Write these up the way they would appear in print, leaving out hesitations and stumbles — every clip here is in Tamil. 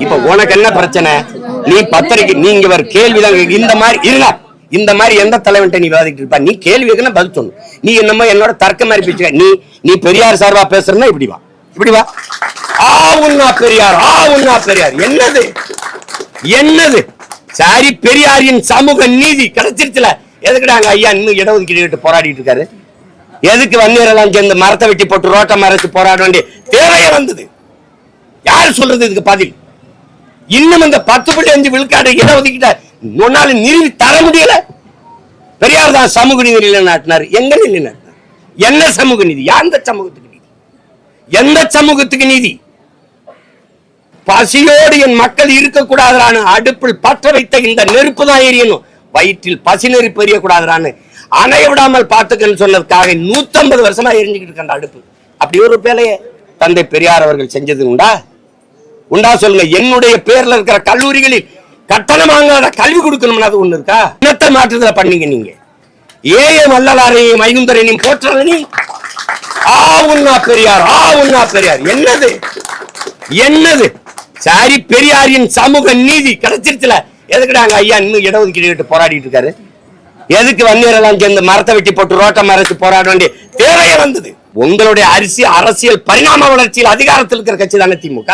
இப்ப உனக்கு என்ன பிரச்சனை? நீ பத்திரிக்கை நீங்க ஒரு கேள்விதான் இந்த மாதிரி இருங்க. இந்த மாதிரி எந்த தலைவன்ட்ட நீ விவாதிட்டு இருப்பா? நீ கேள்விக்குன்னு பதில் சொல்லணும். நீ என்னமோ என்னோட தர்க்க மாதிரி பேசுற. நீ பெரியார் சார்பா பேசுறன்னா இப்படி வா, இப்படி வா. உன்னா பெரியார், உன்னா பெரியார். என்னது என்னது? சரி, பெரியாரின் சமூக நீதி கிடைச்சிருச்சுல. எதுக்குடாங்க ஐயா இன்னும் இடஒதுக்கீடு போராடிட்டு இருக்காரு? எதுக்கு வன்னியரெல்லாம் சேர்ந்து மரத்தை வெட்டி போட்டு ரோட்டை மறைச்சு போராட வேண்டிய தேவையே வந்தது? யார் சொல்றது இதுக்கு பதில்? இன்னும் இந்த 10.5 விழுக்காடு இடஒதுக்கீட்ட முன்னால நிறுவி தர முடியல. பெரியார் தான் சமூக நீதி நிலைநாட்டினார். எங்க நிலைநாட்டினார்? என்ன சமூக நீதி? எந்த சமூகத்துக்கு நீதி? எந்த சமூகத்துக்கு நீதி? பசியோடு என் மக்கள் இருக்கக்கூடாதான்னு அடுப்பில் பற்ற வைத்த இந்த நெருப்பு தான் எரியணும். வயிற்றில் பசி நெருப்பு எரியக்கூடாதான்னு அணைய விடாமல் பார்த்துக்கன்னு சொன்னதுக்காக 150 வருஷமா எரிஞ்சுக்கிட்டு இருக்க அடுப்பு. அப்படி ஒரு வேலையை தந்தை பெரியார் அவர்கள் செஞ்சது உண்டா? உண்டா சொல்லுங்க. என்னுடைய பேர்ல இருக்கிற கல்லூரிகளில் கட்டணம் வாங்காத கல்வி கொடுக்கணும்னு அது ஒண்ணு இருக்கா? இனத்தை மாற்றுதல பண்ணீங்க நீங்க. ஏஏ வள்ளலாரையும் மைகுந்தரையும் போற்ற நீ உன்னா பெரியார், உன்னா பெரியார். என்னது என்னது? சரி, பெரியாரின் சமூக நீதி கிடைச்சிருச்சுல. எதுக்குடாங்க ஐயா இன்னும் இடஒதுக்கீடு போராடிட்டு இருக்காரு? எதுக்கு வன்னியரெல்லாம் சேர்ந்து மரத்தை வெட்டி போட்டு ரோட்டை மறைச்சு போராட வேண்டிய தேவையே வந்தது? உங்களுடைய அரசியல் பரிணாம வளர்ச்சியில் அதிகாரத்தில் இருக்கிற கட்சி தானே திமுக.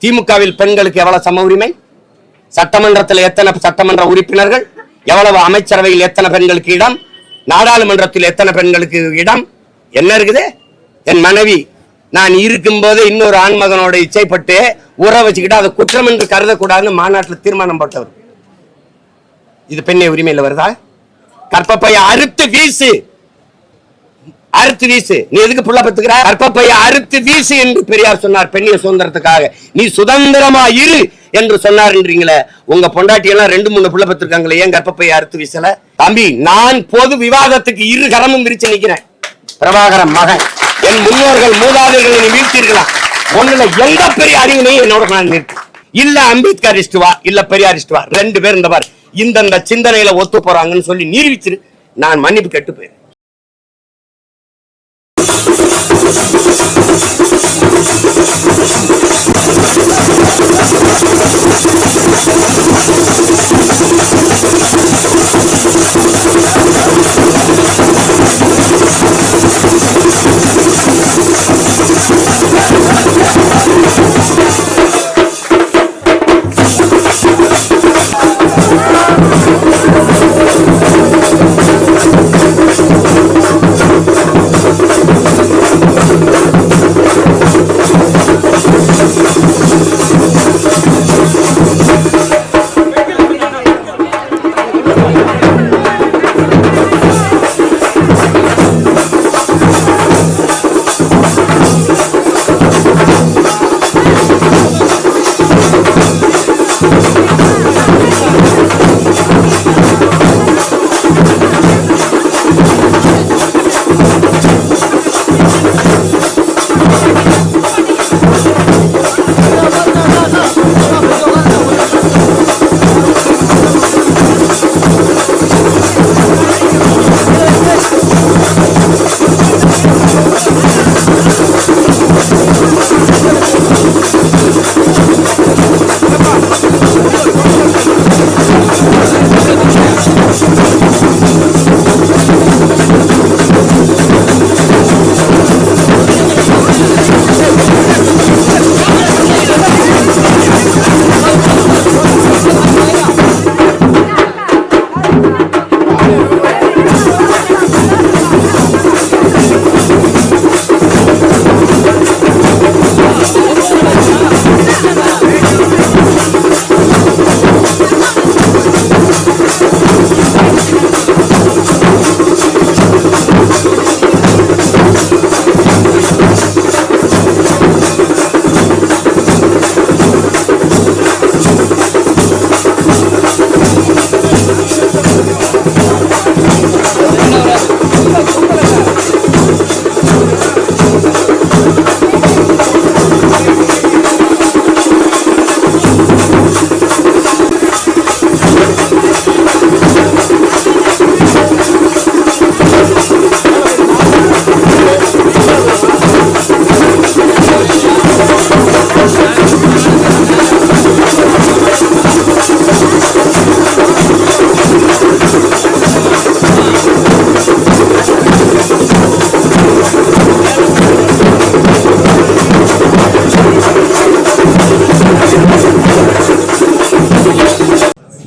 திமுகவில் பெண்களுக்கு எவ்வளவு சம உரிமை? சட்டமன்றத்தில் எத்தனை சட்டமன்ற உறுப்பினர்கள்? எவ்வளவு அமைச்சரவையில் எத்தனை பெண்களுக்கு இடம்? நாடாளுமன்றத்தில் எத்தனை பெண்களுக்கு இடம்? என்ன இருக்குது? என் மனைவி நான் இருக்கும் போது இன்னொரு ஆண்மகனோட இச்சைப்பட்டு உறவு வச்சுக்கிட்டு அதை குற்றம் என்று கருதக்கூடாதுன்னு மாநாட்டில் தீர்மானம் போட்டவர். இது பெண்ணை உரிமையில வருதா? கற்பப்பைய அறுத்து வீசு, அறுத்து வீசு. நீ எதுக்கு புள்ள பத்துக்கிற? கற்பப்பைய அறுத்து வீசு என்று பெரியார் சொன்னார் பெண்ணிய சுதந்திரத்துக்காக. நீ சுதந்திரமா இரு என்று சொன்னார்ன்றீங்களே. உங்க பொண்டாட்டி எல்லாம் 2-3 புள்ள பத்திருக்காங்களே, ஏன் கற்பப்பைய அறுத்து வீசல? தம்பி, நான் பொது விவாதத்துக்கு 2 கரமும் விரிச்சு நிக்கிறேன். பிரபாகரன் மகன், என் முன்னோர்கள் மூதாதைகளை வீழ்த்தீர்களா? ஒண்ணுல எந்த பெரிய அறிவினையும் என்னோட நான் நிறுத்து. இல்ல அம்பேத்கரிஸ்ட் வா, இல்ல பெரியாரிஸ்ட் வா, 2 பேர் இந்த பாரு இந்த சிந்தனையில ஒத்து போறாங்கன்னு சொல்லி நிரூபிச்சிரு. நான் மன்னிப்பு கேட்டு போயிரு.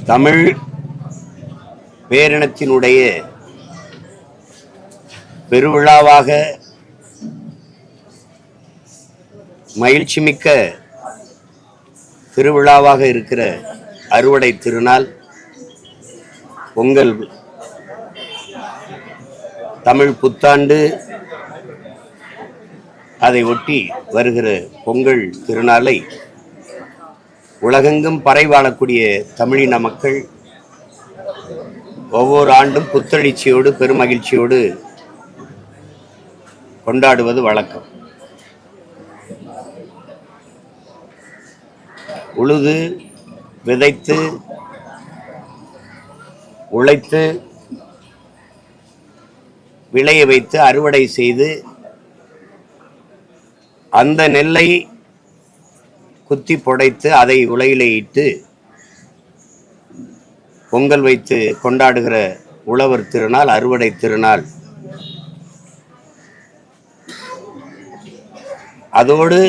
தமிழ் பேரினத்தினுடைய பெருவிழாவாக மகிழ்ச்சிமிக்க திருவிழாவாக இருக்கிற அறுவடை திருநாள் பொங்கல், தமிழ் புத்தாண்டு, அதை ஒட்டி வருகிற பொங்கல் திருநாளை உலகெங்கும் பறை வாழக்கூடிய தமிழின மக்கள் ஒவ்வொரு ஆண்டும் புத்தெழுச்சியோடு பெருமகிழ்ச்சியோடு கொண்டாடுவது வழக்கம். உழுது விதைத்து உழைத்து விளைய வைத்து அறுவடை செய்து அந்த நெல்லை குத்தி புடைத்து அதை உலையிலே இட்டு பொங்கல் வைத்து கொண்டாடுகிற உழவர் திருநாள் அறுவடை திருநாள். அதோடு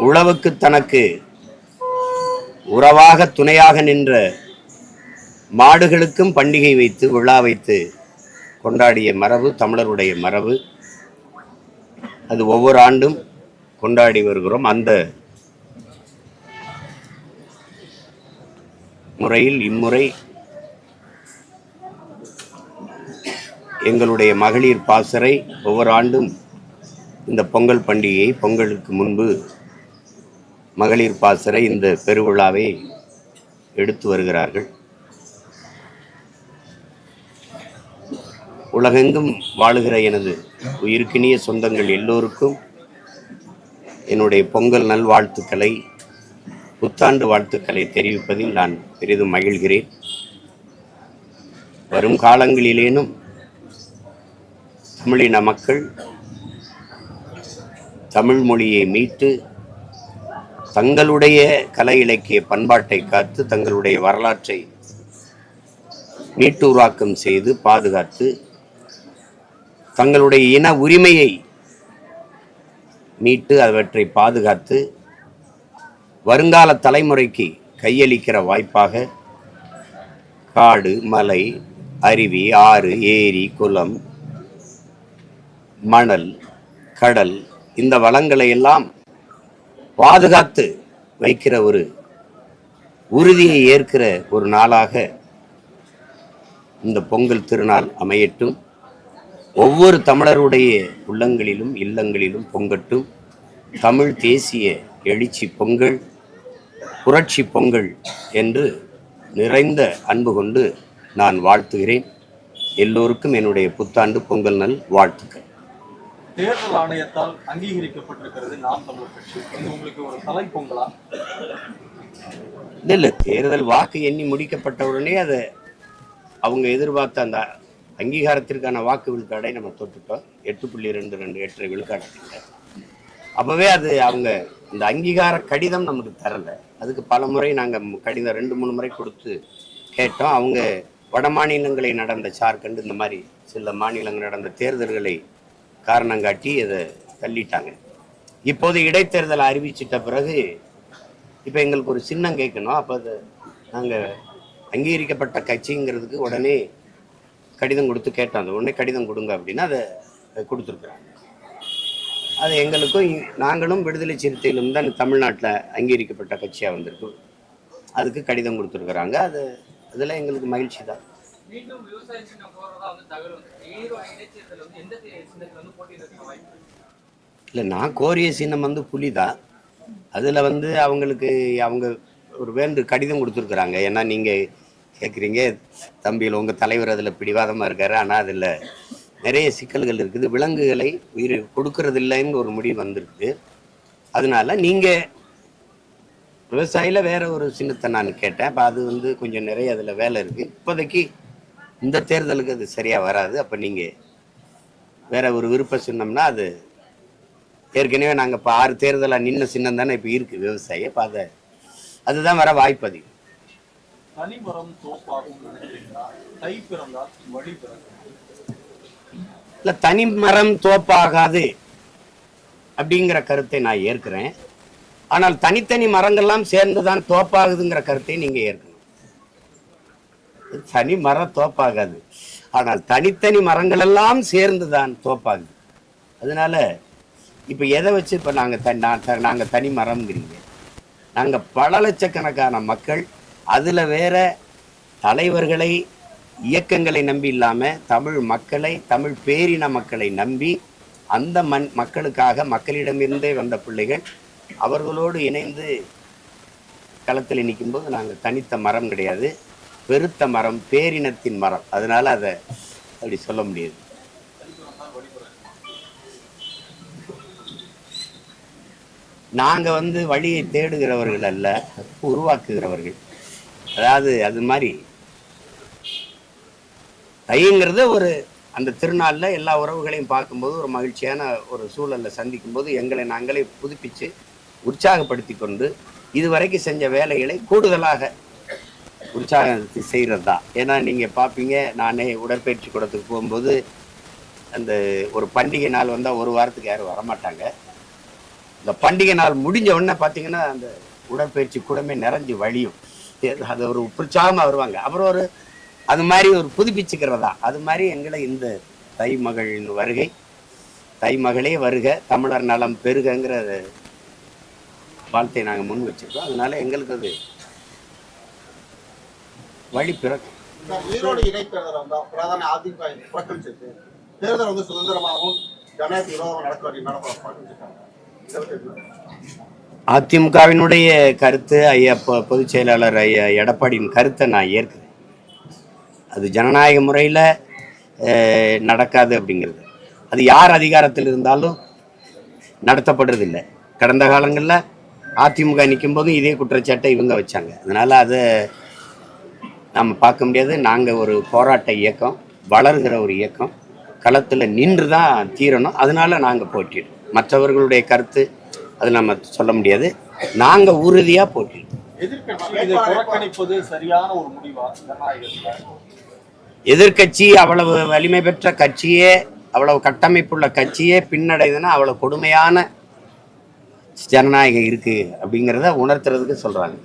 உழவுக்கு தனக்கு உறவாக துணையாக நின்ற மாடுகளுக்கும் பண்டிகை வைத்து விழா வைத்து கொண்டாடிய மரபு தமிழருடைய மரபு. அது ஒவ்வொரு ஆண்டும் கொண்டாடி வருகிறோம். அந்த முறையில் இம்முறை எங்களுடைய மகளிர் பாசறை ஒவ்வொரு ஆண்டும் இந்த பொங்கல் பண்டிகையை, பொங்கலுக்கு முன்பு மகளிர் பாசறை இந்த பெருவிழாவை எடுத்து வருகிறார்கள். உலகெங்கும் வாழுகிற எனது உயிருக்கினிய சொந்தங்கள் எல்லோருக்கும் என்னுடைய பொங்கல் நல்வாழ்த்துக்களை, புத்தாண்டு வாழ்த்துக்களை தெரிவிப்பதில் நான் பெரிதும் மகிழ்கிறேன். வரும் காலங்களிலேனும் தமிழின மக்கள் தமிழ் மொழியை மீட்டு தங்களுடைய கலை இலக்கிய பண்பாட்டை காத்து தங்களுடைய வரலாற்றை மீட்டுருவாக்கம் செய்து பாதுகாத்து தங்களுடைய இன உரிமையை மீட்டு அவற்றை பாதுகாத்து வருங்கால தலைமுறைக்கு கையளிக்கிற வாய்ப்பாக காடு, மலை, அருவி, ஆறு, ஏரி, குளம், மணல், கடல், இந்த வளங்களை எல்லாம் பாதுகாத்து வைக்கிற ஒரு உறுதியை ஏற்கிற ஒரு நாளாக இந்த பொங்கல் திருநாள் அமையட்டும். ஒவ்வொரு தமிழருடைய உள்ளங்களிலும் இல்லங்களிலும் பொங்கட்டும். தமிழ் தேசிய எழுச்சி பொங்கல், புரட்சி பொங்கல் என்று நிறைந்த அன்பு கொண்டு நான் வாழ்த்துகிறேன். எல்லோருக்கும் என்னுடைய புத்தாண்டு பொங்கல் நல் வாழ்த்துக்கள். தேர்தல் ஆணையத்தால் அங்கீகரிக்கப்பட்டிருக்கிறது நாம் தமிழர் கட்சி. உங்களுக்கு ஒரு தலை பொங்கலா? இல்லை, தேர்தல் வாக்கு எண்ணி முடிக்கப்பட்டவுடனே அதை அவங்க எதிர்பார்த்த அந்த அங்கீகாரத்திற்கான வாக்கு விழுக்காடை நம்ம தொட்டுட்டோம். 8.22 8 விழுக்காட்டு. அப்போவே அது அவங்க இந்த அங்கீகார கடிதம் நமக்கு தரலை. அதுக்கு பல முறை நாங்கள் கடிதம் 2-3 முறை கொடுத்து கேட்டோம். அவங்க வட மாநிலங்களை நடந்த ஜார்க்கண்ட், இந்த மாதிரி சில மாநிலங்கள் நடந்த தேர்தல்களை காரணம் காட்டி அதை தள்ளிட்டாங்க. இப்போது இடைத்தேர்தலை அறிவிச்சிட்ட பிறகு இப்போ எங்களுக்கு ஒரு சின்னம் கேட்கணும். அப்போ அது நாங்கள் அங்கீகரிக்கப்பட்ட கட்சிங்கிறதுக்கு உடனே கடிதம் கொடுத்து கேட்டோம். அது உடனே கடிதம் கொடுங்க அப்படின்னா அதை கொடுத்துருக்குறாங்க. அது எங்களுக்கும் நாங்களும் விடுதலை சிறுத்தையிலும் தான் தமிழ்நாட்டில் அங்கீகரிக்கப்பட்ட கட்சியாக வந்திருக்கு. அதுக்கு கடிதம் கொடுத்துருக்குறாங்க. அது அதில் எங்களுக்கு மகிழ்ச்சி தான். இல்லை, நான் கோரிய சின்னம் வந்து புலி தான். அதில் வந்து அவங்களுக்கு அவங்க ஒரு கடிதம் கொடுத்துருக்குறாங்க. ஏன்னா நீங்கள் கேட்குறீங்க, தம்பியில் உங்கள் தலைவர் அதில் பிடிவாதமாக இருக்காரு, ஆனால் அதில் நிறைய சிக்கல்கள் இருக்குது, விலங்குகளை உயிர் கொடுக்கறது இல்லைன்னு ஒரு முடிவு வந்திருக்கு. அதனால நீங்கள் விவசாயியில் வேற ஒரு சின்னத்தை நான் கேட்டேன். அப்போ அது வந்து கொஞ்சம் நிறைய அதில் வேலை இருக்குது. இப்போதைக்கு இந்த தேர்தலுக்கு அது சரியாக வராது. அப்போ நீங்கள் வேற ஒரு விருப்ப சின்னம்னா அது ஏற்கனவே நாங்கள் இப்போ 6 தேர்தலாக நின்ன சின்னம் தானே இப்போ இருக்குது விவசாயி. இப்போ அதுதான் வர வாய்ப்பு அதிகம். தனிமரம் தோப்பாகும் நினைக்கிறீங்களா? தை பிறந்தால் வழி பிறக்கும். இல்லை, தனிமரம் தோப்பாகாது அப்படிங்கிற கருத்தை நான் ஏற்கிறேன். ஆனால் தனித்தனி மரங்கள்லாம் சேர்ந்துதான் தோப்பாகுதுங்கிற கருத்தை நீங்க ஏற்கணும். தனி மரம் தோப்பாகாது, ஆனால் தனித்தனி மரங்கள் எல்லாம் சேர்ந்துதான் தோப்பாகுது. அதனால இப்ப எதை வச்சு இப்ப நாங்க தனி மரம்ங்கிறீங்க? நாங்க பல லட்சக்கணக்கான மக்கள், அதுல வேற தலைவர்களை இயக்கங்களை நம்பி இல்லாம தமிழ் மக்களை, தமிழ் பேரின மக்களை நம்பி அந்த மக்களுக்காக மக்களிடமிருந்தே வந்த பிள்ளைகள் அவர்களோடு இணைந்து களத்தில் நிற்கும்போது நாங்கள் தனித்த மரம் கிடையாது, பெருத்த மரம், பேரினத்தின் மரம். அதனால அதை அப்படி சொல்ல முடியாது. நாங்க வழியை தேடுகிறவர்கள் அல்ல, உருவாக்குகிறவர்கள். அதாவது அது மாதிரி தைங்கிறது ஒரு அந்த திருநாள்ல எல்லா உறவுகளையும் பார்க்கும்போது ஒரு மகிழ்ச்சியான ஒரு சூழல்ல சந்திக்கும் போது எங்களை நாங்களே புதுப்பிச்சு உற்சாகப்படுத்தி கொண்டு இதுவரைக்கும் செஞ்ச வேலைகளை கூடுதலாக உற்சாகத்தை செய்கிறது தான். ஏன்னா நீங்கள் பார்ப்பீங்க, நானே உடற்பயிற்சி கூடத்துக்கு போகும்போது அந்த ஒரு பண்டிகை நாள் வந்தால் ஒரு வாரத்துக்கு யாரும் வரமாட்டாங்க. இந்த பண்டிகை நாள் முடிஞ்ச உடனே பார்த்தீங்கன்னா அந்த உடற்பயிற்சி கூடமே நிறைஞ்சு வழியும், அது ஒரு உற்சாகமாக வருவாங்க. அப்புறம் ஒரு அது மாதிரி ஒரு புதுப்பிச்சுக்கிறதா. அது மாதிரி எங்களை இந்த தை மகளின் வருகை, தை மகளே வருக, தமிழர் நலம் பெருகங்கிற வாழ்த்தை நாங்கள் முன் வச்சிருக்கோம். அதனால எங்களுக்கு அது வழி பிறக்கும். ஈரோடு இடைத்தேர்தல் வந்தா பிரதான அதிமுக புறக்கணிச்சிருக்கு. தேர்தல் சுதந்திரமாகவும் ஜனநாயக விரோதம் நடக்கும். அதிமுகவினுடைய கருத்து, ஐயா பொதுச் செயலாளர் ஐயா எடப்பாடியின் கருத்தை நான் ஏற்கிறேன். அது ஜனநாயக முறையில் நடக்காது அப்படிங்கிறது. அது யார் அதிகாரத்தில் இருந்தாலும் நடத்தப்படுறதில்லை. கடந்த காலங்களில் அதிமுக நிற்கும் போதும் இதே குற்றச்சாட்டை இவங்க வச்சாங்க. அதனால் அதை நம்ம பார்க்க முடியாது. நாங்கள் ஒரு போராட்ட இயக்கம், வளர்கிற ஒரு இயக்கம், களத்தில் நின்று தான் தீரணும். அதனால நாங்கள் போட்டிடுறோம். மற்றவர்களுடைய கருத்து அது நம்ம சொல்ல முடியாது. நாங்கள் உறுதியாக போட்டிடுறோம். எதிர்கட்சி அவ்வளவு வலிமை பெற்ற கட்சியே, அவ்வளவு கட்டமைப்புள்ள கட்சியே பின்னடைதுன்னா அவ்வளவு கொடுமையான ஜனநாயகம் இருக்கு அப்படிங்கிறத உணர்த்துறதுக்கு சொல்றாங்க.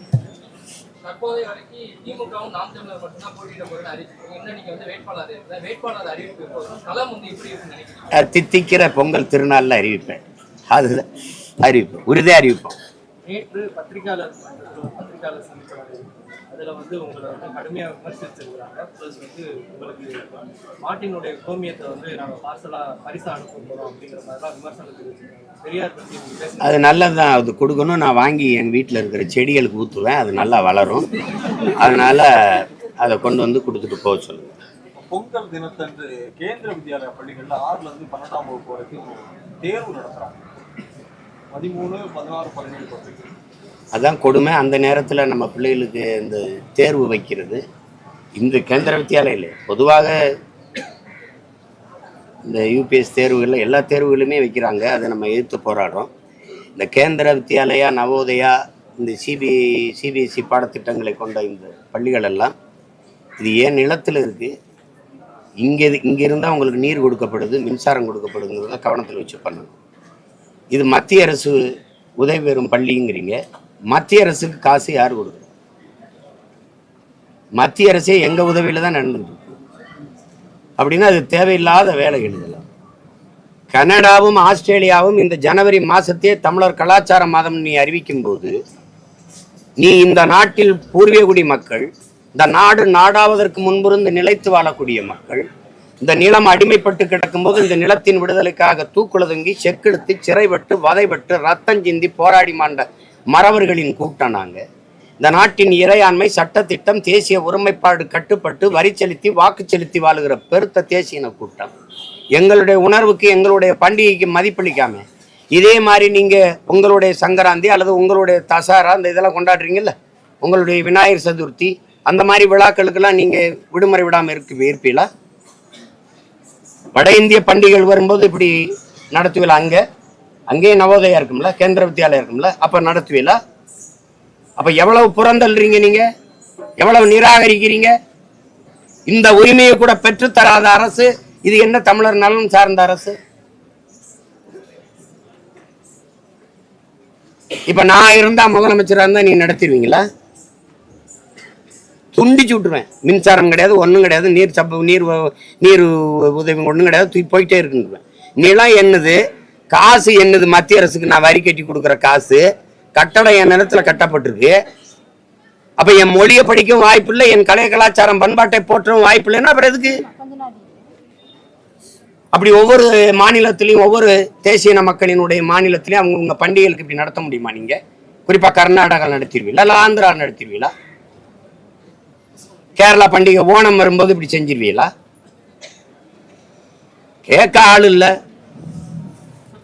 தித்திக்கிற பொங்கல் திருநாள்ல அறிவிப்பேன். அது அறிவிப்பு, உறுதியாக அறிவிப்போம். நேற்று பத்திரிகையாளர் அதில் உங்களை கடுமையாக விமர்சிச்சிருக்கிறாங்க. ப்ளஸ் உங்களுக்கு மாட்டினுடைய கோமியத்தை நாங்கள் பார்சலாக பரிசா அனுப்ப போகிறோம் அப்படிங்கிற மாதிரிலாம் விமர்சனம் தெரிவிச்சிருக்காங்க. பெரியார் பற்றி அது நல்லது தான், அது கொடுக்கணும். நான் வாங்கி எங்கள் வீட்டில் இருக்கிற செடிகளுக்கு ஊற்றுவேன், அது நல்லா வளரும். அதனால அதை கொண்டு கொடுத்துட்டு போக சொல்லுங்கள். பொங்கல் தினத்தன்று கேந்திர வித்யாலய பள்ளிகளில் 6ல இருந்து 12ஆம் வகுப்பு வரைக்கும் தேர்வு நடத்துகிறாங்க. 13, 16, 17 அதான் கொடுமை. அந்த நேரத்தில் நம்ம பிள்ளைகளுக்கு இந்த தேர்வு வைக்கிறது, இந்த கேந்திர வித்தியாலயில் பொதுவாக இந்த யூபிஎஸ் தேர்வுகளில் எல்லா தேர்வுகளுமே வைக்கிறாங்க. அதை நம்ம எதிர்த்து போராடுறோம். இந்த கேந்திர வித்தியாலயா, நவோதயா, இந்த சிபிஎஸ்சி பாடத்திட்டங்களை கொண்ட இந்த பள்ளிகள் எல்லாம் இது ஏன் நிலத்தில் இருக்குது, இங்கே இருந்தால் அவங்களுக்கு நீர் கொடுக்கப்படுது, மின்சாரம் கொடுக்கப்படுங்கிறத கவனத்தில் வச்சு பண்ணணும். இது மத்திய அரசு உதவி பெறும் பள்ளிங்கிறீங்க. மத்திய அரசுக்கு காசு யார் கொடுக்குறது? மத்திய அரசே எங்கள் உதவியில் தான் நடந்துருக்கு. அப்படின்னா அது தேவையில்லாத வேலைகள். இதெல்லாம் கனடாவும் ஆஸ்திரேலியாவும் இந்த ஜனவரி மாதத்தையே தமிழர் கலாச்சார மாதம் நீ அறிவிக்கும் போது, நீ இந்த நாட்டில் பூர்வீகுடி மக்கள், இந்த நாடு நாடாவதற்கு முன்பிருந்து நிலைத்து வாழக்கூடிய மக்கள், இந்த நிலம் அடிமைப்பட்டு கிடக்கும்போது இந்த நிலத்தின் விடுதலைக்காக தூக்குளதுங்கி செக்கெடுத்து சிறைப்பட்டு வதைப்பட்டு ரத்தம் சிந்தி போராடி மாண்ட மறவர்களின் கூட்டம் நாங்கள். இந்த நாட்டின் இறையாண்மை, சட்டத்திட்டம், தேசிய ஒருமைப்பாடு கட்டுப்பட்டு வரி செலுத்தி வாக்கு செலுத்தி வாழுகிற பெருத்த தேசிய கூட்டம். எங்களுடைய உணர்வுக்கு, எங்களுடைய பண்டிகைக்கு மதிப்பளிக்காம இதே மாதிரி நீங்கள் உங்களுடைய சங்கராந்தி அல்லது உங்களுடைய தசாரா இந்த இதெல்லாம் கொண்டாடுறீங்கல்ல, உங்களுடைய விநாயகர் சதுர்த்தி அந்த மாதிரி விழாக்களுக்கெல்லாம் நீங்கள் விடுமுறை விடாமல் இருப்பீங்களா? வட இந்திய பண்டிகைகள் வரும்போது இப்படி நடத்துவீங்களா? அங்கேயே நவோதயா இருக்கும்ல, கேந்திர வித்தியாலயம் இருக்கும்ல, அப்போ நடத்துவீங்களா? அப்போ எவ்வளவு புறந்தல்றீங்க, நீங்கள் எவ்வளவு நிராகரிக்கிறீங்க? இந்த உரிமையை கூட பெற்றுத்தராத அரசு இது என்ன தமிழர் நலன் சார்ந்த அரசு? இப்ப நான் இருந்தா முதலமைச்சரா இருந்தா நீ நடத்திடுவீங்களா? துண்டிச்சு விட்டுருவேன். மின்சாரம் கிடையாது, ஒன்றும் கிடையாது, நீர் உதவி ஒன்றும் கிடையாது, தூக்கி போயிட்டே இருக்குன்றேன். நிலம் என்னது, காசு என்னது, மத்திய அரசுக்கு நான் வரி கட்டி கொடுக்குற காசு, கட்டடம் என் நிலத்துல கட்டப்பட்டிருக்கு. அப்ப என் மொழியை படிக்கவும் வாய்ப்பு இல்லை, என் கலை கலாச்சாரம் பண்பாட்டை போற்றவும் வாய்ப்பு இல்லைன்னா அப்புறம் எதுக்கு? அப்படி ஒவ்வொரு மாநிலத்திலையும் ஒவ்வொரு தேசிய மக்களினுடைய மாநிலத்திலையும் அவங்க பண்டிகைகளுக்கு இப்படி நடத்த முடியுமா? நீங்க குறிப்பா கர்நாடகா நடத்திடுவீங்களா, இல்ல ஆந்திரா நடத்திடுவீங்களா? கேரளா பண்டிகை ஓணம் வரும்போது இப்படி செஞ்சிருவீங்களா? கேட்க ஆள் இல்லை.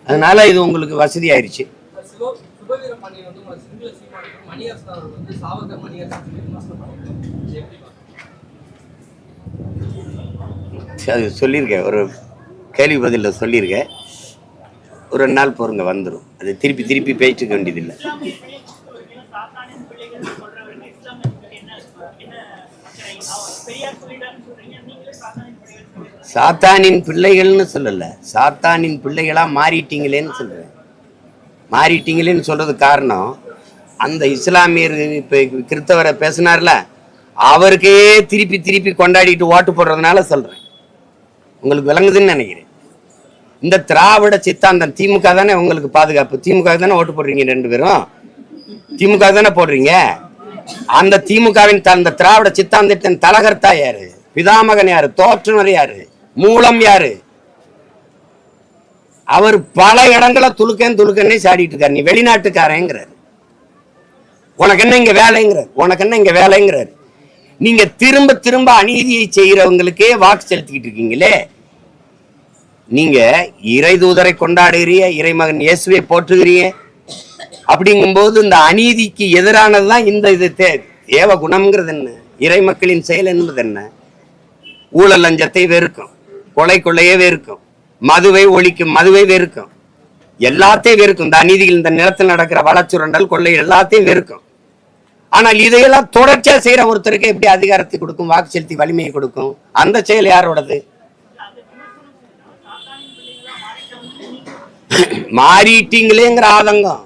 அதனால இது உங்களுக்கு வசதி ஆயிடுச்சு. அது சொல்லியிருக்கேன், ஒரு கேள்வி பதில சொல்லியிருக்கேன். ஒரு 2 நாள் பொறுங்க, வந்துடும். அது திருப்பி திருப்பி பேசிக்க வேண்டியதில்லை. சாத்தானின் பிள்ளைகள்னு சொல்லல, சாத்தானின் பிள்ளைகளா மாறிட்டீங்களேன்னு சொல்றேன். மாறிட்டீங்களேன்னு சொல்றது காரணம், அந்த இஸ்லாமியர் இப்ப கிறிஸ்தவரை பேசினார்ல, அவருக்கே திருப்பி திருப்பி கொண்டாடிட்டு ஓட்டு போடுறதுனால சொல்றேன். உங்களுக்கு விளங்குதுன்னு நினைக்கிறேன். இந்த திராவிட சித்தாந்தம் திமுக தானே உங்களுக்கு பாதுகாப்பு. திமுக தானே ஓட்டு போடுறீங்க, 2 பேரும் திமுக தானே போடுறீங்க. அந்த திமுகவின் அந்த திராவிட சித்தாந்தத்தின் தலகர்த்தா யாரு? பிதாமகன் யாரு? தோற்றுனர் யாரு? மூலம் யாரு? அவர் பல இடங்களை துளுக்கன்னே சாடிட்டு இருக்காரு. நீ வெளிநாட்டுக்காரங்கிறாரு. உனக்கு என்ன இங்க வேலைங்கிறார், உனக்கு என்ன இங்க வேலைங்கிறாரு. நீங்க திரும்ப திரும்ப அநீதியை செய்யறவங்களுக்கே வாக்கு செலுத்திக்கிட்டு இருக்கீங்களே. நீங்க இறை தூதரை கொண்டாடுகிறீங்க, இறைமகன் இயேசுவை போற்றுகிறீங்க. அப்படிங்கும்போது இந்த அநீதிக்கு எதிரானதுதான் இந்த இது தேவ குணம்ங்கிறது என்ன, இறை மக்களின் செயல் என்பது என்ன? ஊழல் லஞ்சத்தை வெறுக்கும், கொலை கொள்ளையே வெறுக்கும், மதுவை ஒழிக்கும், மதுவை வெறுக்கும், எல்லாத்தையும் வெறுக்கும். இந்த அநீதிகள், இந்த நிலத்தில் நடக்கிற வளச்சுரண்டல், கொள்ளை எல்லாத்தையும் வெறுக்கும். ஆனால் இதையெல்லாம் தொடர்ச்சியா செய்யற ஒருத்தருக்கு எப்படி அதிகாரத்தை கொடுக்கும், வாக்கு செலுத்தி வலிமையை கொடுக்கும்? அந்த செயல் யாரோடது? மாறிட்டீங்களேங்கிற ஆதங்கம்.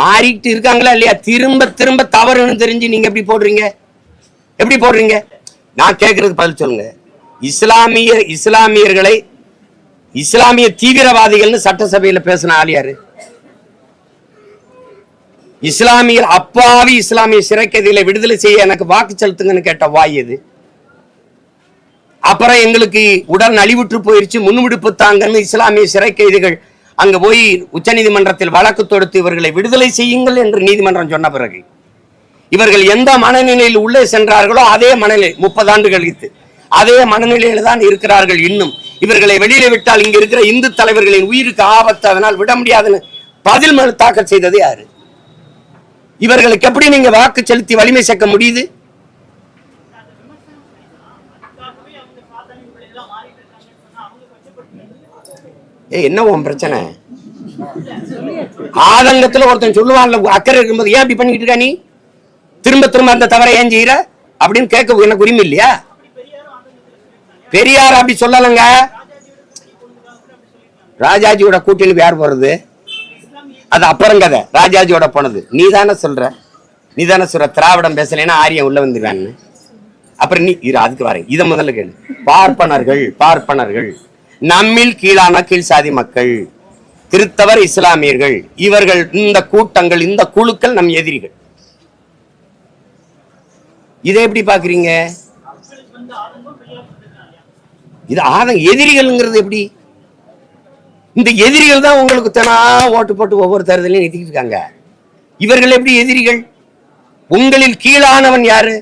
மாறிட்டு இருக்காங்களா இல்லையா? திரும்ப திரும்ப தவறுன்னு தெரிஞ்சு நீங்க எப்படி போடுறீங்க? எப்படி போடுறீங்க? நான் கேட்கறதுக்கு பதில் சொல்லுங்க. இஸ்லாமியர்களை இஸ்லாமிய தீவிரவாதிகள்னு சட்டசபையில பேசின ஆள் யாரு? இஸ்லாமியர் அப்பாவி இஸ்லாமிய சிறை கைதிகளை விடுதலை செய்ய எனக்கு வாக்கு செலுத்துங்கன்னு கேட்ட வாய் எது? அப்புறம் எங்களுக்கு உடல் நலிவுற்று போயிருச்சு, முன்விடுப்பு தாங்கன்னு இஸ்லாமிய சிறை கைதிகள் அங்க போய் உச்ச நீதிமன்றத்தில் வழக்கு தொடுத்து இவர்களை விடுதலை செய்யுங்கள் என்று நீதிமன்றம் சொன்ன பிறகு இவர்கள் எந்த மனநிலையில் உள்ளே சென்றார்களோ அதே மனநிலை 30 ஆண்டுகள் கழித்து அதே மனநிலையில தான் இருக்கிறார்கள். இன்னும் இவர்களை வெளியில விட்டால் இங்க இருக்கிற இந்து தலைவர்களின் உயிருக்கு ஆபத்து, அதனால் விட முடியாதுன்னு பதில் மனு தாக்கல் செய்தது யாரு? இவர்களுக்கு எப்படி நீங்க வாக்கு செலுத்தி வலிமை சேர்க்க முடியுது? என்ன உன் பிரச்சனை? ஆதங்கத்துல ஒருத்தன் சொல்லுவான்ல, அக்கறை இருக்கும்போது ஏன் அப்படி பண்ணிட்டு இருக்கா நீ, திரும்ப திரும்ப அந்த தவறை ஏன் செய்யற அப்படின்னு கேட்க எனக்கு உரிமை இல்லையா? பெரியார் அப்படி சொல்லலங்க. ராஜாஜியோட கூட்டணி யார் போறது? அது அப்புறம் கதை. ராஜாஜியோட போனது நீதானே சொல்ற. திராவிடம் பேசலைன்னா ஆரியம் உள்ள வந்துருவான்னு. அப்புறம் நீ அதுக்கு வரேன். இதை முதல்ல கேளு. பார்ப்பனர்கள் நம்மில் கீழான கீழ் சாதி மக்கள், கிறிஸ்தவர், இஸ்லாமியர்கள், இவர்கள் இந்த கூட்டங்கள், இந்த குழுக்கள் நம் எதிரிகள். இதை எப்படி பாக்குறீங்க? இது எதிரிகள்ங்கிறது எப்படி? இந்த எதிரிகள் தான் உங்களுக்கு தினா ஓட்டு போட்டு ஒவ்வொரு தேர்தலையும் நிறுத்திக்கிட்டு இருக்காங்க. இவர்கள் எப்படி எதிரிகள்? உங்களில் கீழானவன் யாரு?